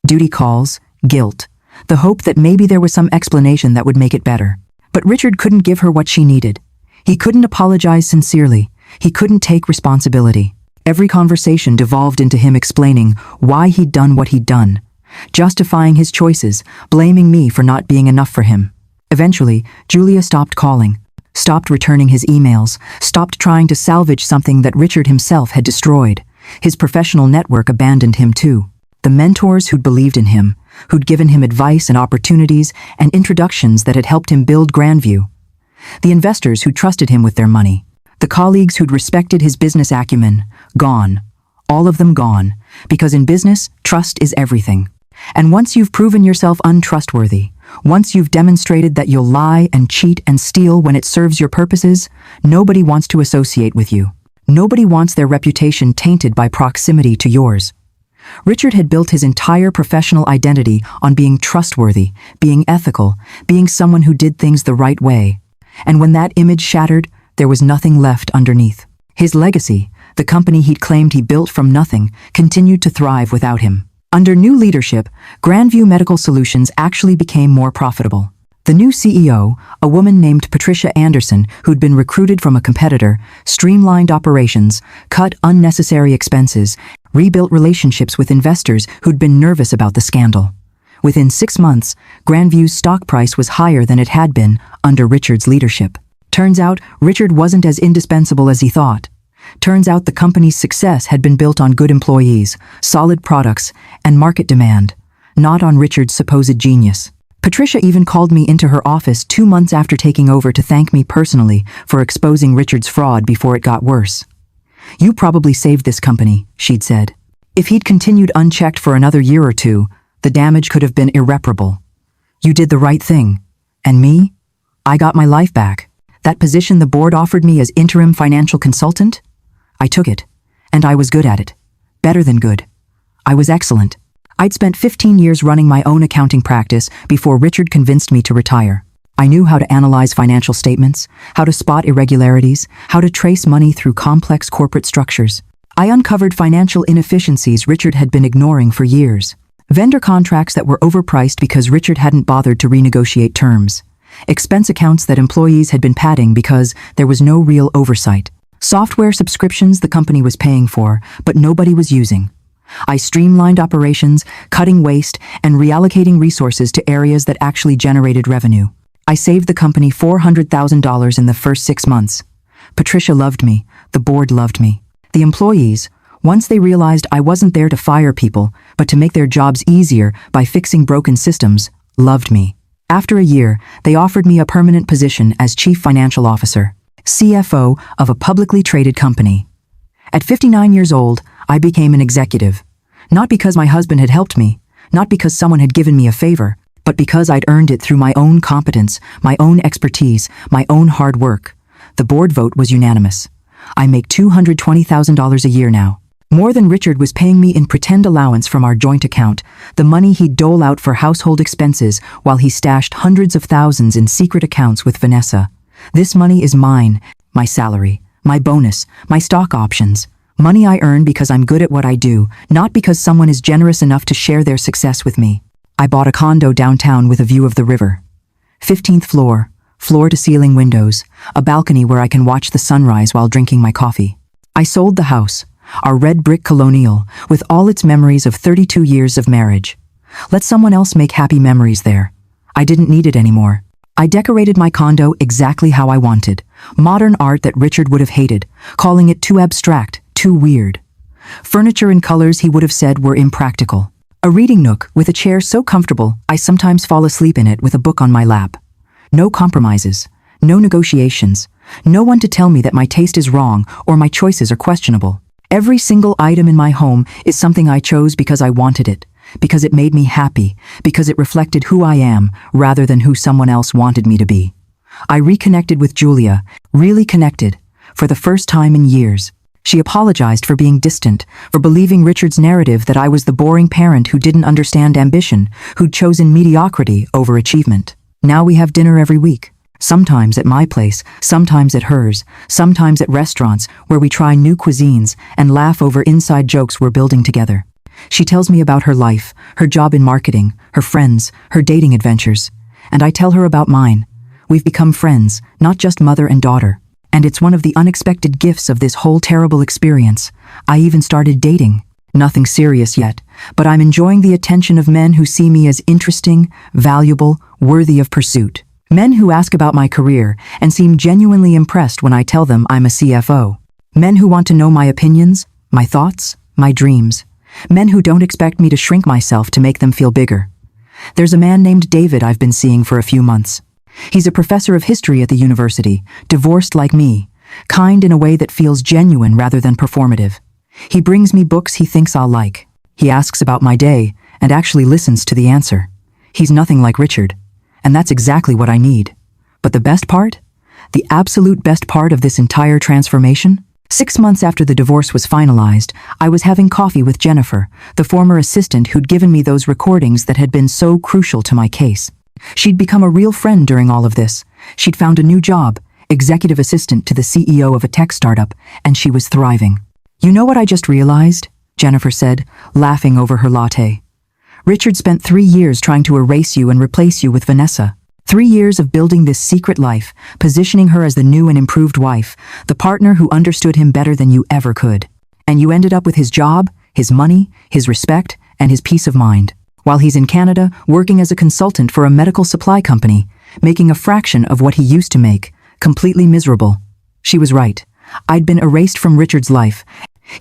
Speaker 1: Duty calls, guilt, the hope that maybe there was some explanation that would make it better. But Richard couldn't give her what she needed. He couldn't apologize sincerely. He couldn't take responsibility. Every conversation devolved into him explaining why he'd done what he'd done, justifying his choices, blaming me for not being enough for him. Eventually, Julia stopped calling, stopped returning his emails, stopped trying to salvage something that Richard himself had destroyed. His professional network abandoned him too. The mentors who'd believed in him, who'd given him advice and opportunities and introductions that had helped him build Grandview. The investors who trusted him with their money. The colleagues who'd respected his business acumen, gone. All of them gone, because in business, trust is everything. And once you've proven yourself untrustworthy, once you've demonstrated that you'll lie and cheat and steal when it serves your purposes, nobody wants to associate with you. Nobody wants their reputation tainted by proximity to yours. Richard had built his entire professional identity on being trustworthy, being ethical, being someone who did things the right way. And when that image shattered, there was nothing left underneath. His legacy, the company he'd claimed he built from nothing, continued to thrive without him. Under new leadership, Grandview Medical Solutions actually became more profitable. The new CEO, a woman named Patricia Anderson, who'd been recruited from a competitor, streamlined operations, cut unnecessary expenses, rebuilt relationships with investors who'd been nervous about the scandal. Within 6 months, Grandview's stock price was higher than it had been under Richard's leadership. Turns out, Richard wasn't as indispensable as he thought. Turns out the company's success had been built on good employees, solid products, and market demand, not on Richard's supposed genius. Patricia even called me into her office 2 months after taking over to thank me personally for exposing Richard's fraud before it got worse. "You probably saved this company," she'd said. "If he'd continued unchecked for another year or two, the damage could have been irreparable. You did the right thing. And me? I got my life back. That position the board offered me as interim financial consultant? I took it, and I was good at it. Better than good. I was excellent. I'd spent 15 years running my own accounting practice before Richard convinced me to retire. I knew how to analyze financial statements, how to spot irregularities, how to trace money through complex corporate structures. I uncovered financial inefficiencies Richard had been ignoring for years. Vendor contracts that were overpriced because Richard hadn't bothered to renegotiate terms. Expense accounts that employees had been padding because there was no real oversight. Software subscriptions the company was paying for, but nobody was using. I streamlined operations, cutting waste, and reallocating resources to areas that actually generated revenue. I saved the company $400,000 in the first 6 months. Patricia loved me. The board loved me. The employees, once they realized I wasn't there to fire people, but to make their jobs easier by fixing broken systems, loved me. After a year, they offered me a permanent position as Chief Financial Officer, CFO of a publicly traded company. At 59 years old, I became an executive. Not because my husband had helped me, not because someone had given me a favor, but because I'd earned it through my own competence, my own expertise, my own hard work. The board vote was unanimous. I make $220,000 a year now. More than Richard was paying me in pretend allowance from our joint account, the money he'd dole out for household expenses while he stashed hundreds of thousands in secret accounts with Vanessa. This money is mine, my salary, my bonus, my stock options. Money I earn because I'm good at what I do, not because someone is generous enough to share their success with me. I bought a condo downtown with a view of the river. 15th floor, floor-to-ceiling windows, a balcony where I can watch the sunrise while drinking my coffee. I sold the house, our red brick colonial, with all its memories of 32 years of marriage. Let someone else make happy memories there. I didn't need it anymore. I decorated my condo exactly how I wanted. Modern art that Richard would have hated, calling it too abstract, too weird. Furniture in colors he would have said were impractical. A reading nook with a chair so comfortable I sometimes fall asleep in it with a book on my lap. No compromises, no negotiations, no one to tell me that my taste is wrong or my choices are questionable. Every single item in my home is something I chose because I wanted it, because it made me happy, because it reflected who I am rather than who someone else wanted me to be. I reconnected with Julia, really connected, for the first time in years. She apologized for being distant, for believing Richard's narrative that I was the boring parent who didn't understand ambition, who'd chosen mediocrity over achievement. Now we have dinner every week. Sometimes at my place, sometimes at hers, sometimes at restaurants where we try new cuisines and laugh over inside jokes we're building together. She tells me about her life, her job in marketing, her friends, her dating adventures. And I tell her about mine. We've become friends, not just mother and daughter. And it's one of the unexpected gifts of this whole terrible experience. I even started dating. Nothing serious yet, but I'm enjoying the attention of men who see me as interesting, valuable, worthy of pursuit. Men who ask about my career and seem genuinely impressed when I tell them I'm a CFO. Men who want to know my opinions, my thoughts, my dreams. Men who don't expect me to shrink myself to make them feel bigger. There's a man named David I've been seeing for a few months. He's a professor of history at the university, divorced like me, kind in a way that feels genuine rather than performative. He brings me books he thinks I'll like. He asks about my day and actually listens to the answer. He's nothing like Richard. And that's exactly what I need. But the best part? The absolute best part of this entire transformation? 6 months after the divorce was finalized, I was having coffee with Jennifer, the former assistant who'd given me those recordings that had been so crucial to my case. She'd become a real friend during all of this. She'd found a new job, executive assistant to the CEO of a tech startup, and she was thriving. "You know what I just realized?" Jennifer said, laughing over her latte. "Richard spent 3 years trying to erase you and replace you with Vanessa. 3 years of building this secret life, positioning her as the new and improved wife, the partner who understood him better than you ever could. And you ended up with his job, his money, his respect, and his peace of mind. While he's in Canada, working as a consultant for a medical supply company, making a fraction of what he used to make, completely miserable." She was right. I'd been erased from Richard's life.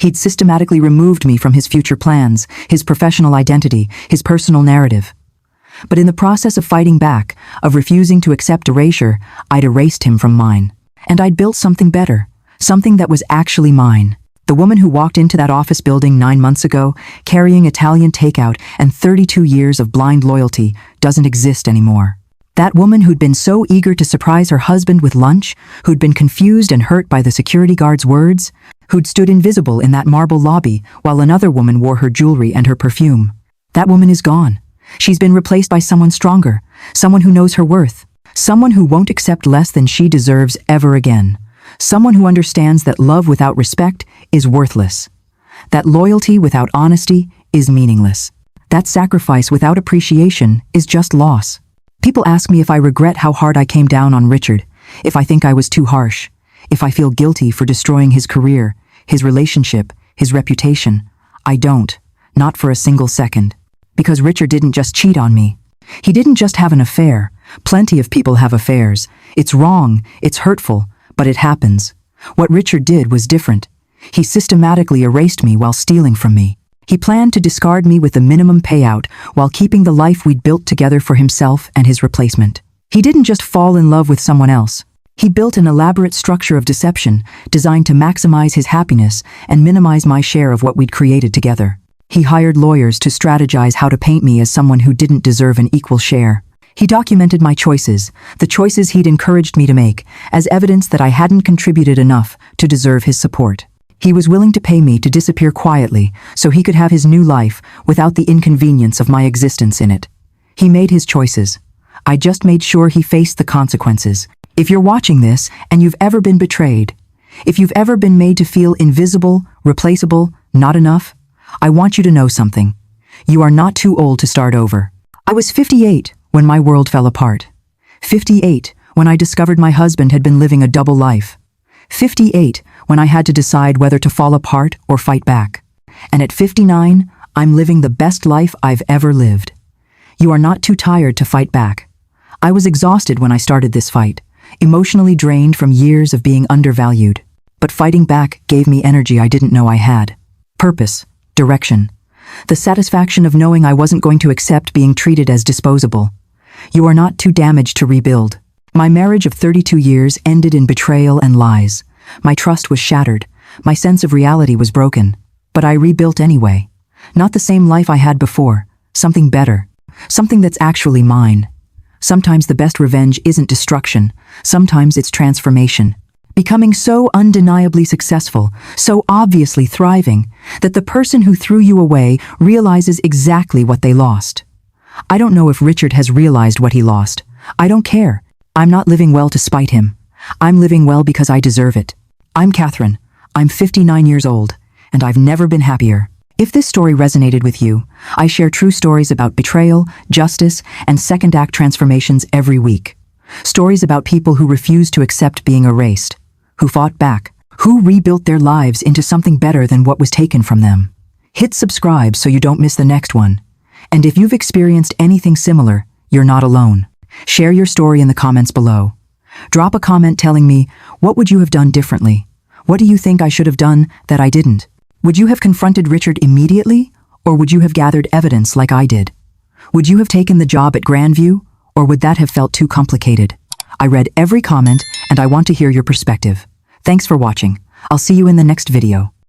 Speaker 1: He'd systematically removed me from his future plans, his professional identity, his personal narrative. But in the process of fighting back, of refusing to accept erasure, I'd erased him from mine. And I'd built something better, something that was actually mine. The woman who walked into that office building 9 months ago, carrying Italian takeout and 32 years of blind loyalty, doesn't exist anymore. That woman who'd been so eager to surprise her husband with lunch, who'd been confused and hurt by the security guard's words, who'd stood invisible in that marble lobby while another woman wore her jewelry and her perfume. That woman is gone. She's been replaced by someone stronger, someone who knows her worth, someone who won't accept less than she deserves ever again, someone who understands that love without respect is worthless, that loyalty without honesty is meaningless, that sacrifice without appreciation is just loss. People ask me if I regret how hard I came down on Richard, if I think I was too harsh, if I feel guilty for destroying his career, his relationship, his reputation. I don't, not for a single second. Because Richard didn't just cheat on me. He didn't just have an affair. Plenty of people have affairs. It's wrong, it's hurtful, but it happens. What Richard did was different. He systematically erased me while stealing from me. He planned to discard me with the minimum payout while keeping the life we'd built together for himself and his replacement. He didn't just fall in love with someone else. He built an elaborate structure of deception designed to maximize his happiness and minimize my share of what we'd created together. He hired lawyers to strategize how to paint me as someone who didn't deserve an equal share. He documented my choices, the choices he'd encouraged me to make, as evidence that I hadn't contributed enough to deserve his support. He was willing to pay me to disappear quietly so he could have his new life without the inconvenience of my existence in it. He made his choices. I just made sure he faced the consequences. If you're watching this and you've ever been betrayed, if you've ever been made to feel invisible, replaceable, not enough, I want you to know something. You are not too old to start over. I was 58 when my world fell apart. 58 when I discovered my husband had been living a double life. 58 when I had to decide whether to fall apart or fight back. And at 59, I'm living the best life I've ever lived. You are not too tired to fight back. I was exhausted when I started this fight, emotionally drained from years of being undervalued. But fighting back gave me energy I didn't know I had. Purpose. Direction. The satisfaction of knowing I wasn't going to accept being treated as disposable. You are not too damaged to rebuild. My marriage of 32 years ended in betrayal and lies. My trust was shattered. My sense of reality was broken. But I rebuilt anyway. Not the same life I had before. Something better. Something that's actually mine. Sometimes the best revenge isn't destruction. Sometimes it's transformation. becoming so undeniably successful, so obviously thriving, that the person who threw you away realizes exactly what they lost. I don't know if Richard has realized what he lost. I don't care. I'm not living well to spite him. I'm living well because I deserve it. I'm Catherine. I'm 59 years old, and I've never been happier. If this story resonated with you, I share true stories about betrayal, justice, and second act transformations every week. Stories about people who refused to accept being erased, who fought back, who rebuilt their lives into something better than what was taken from them. Hit subscribe so you don't miss the next one. And if you've experienced anything similar, you're not alone. Share your story in the comments below. Drop a comment telling me, what would you have done differently? What do you think I should have done that I didn't? Would you have confronted Richard immediately, or would you have gathered evidence like I did? Would you have taken the job at Grandview, or would that have felt too complicated? I read every comment, and I want to hear your perspective. Thanks for watching. I'll see you in the next video.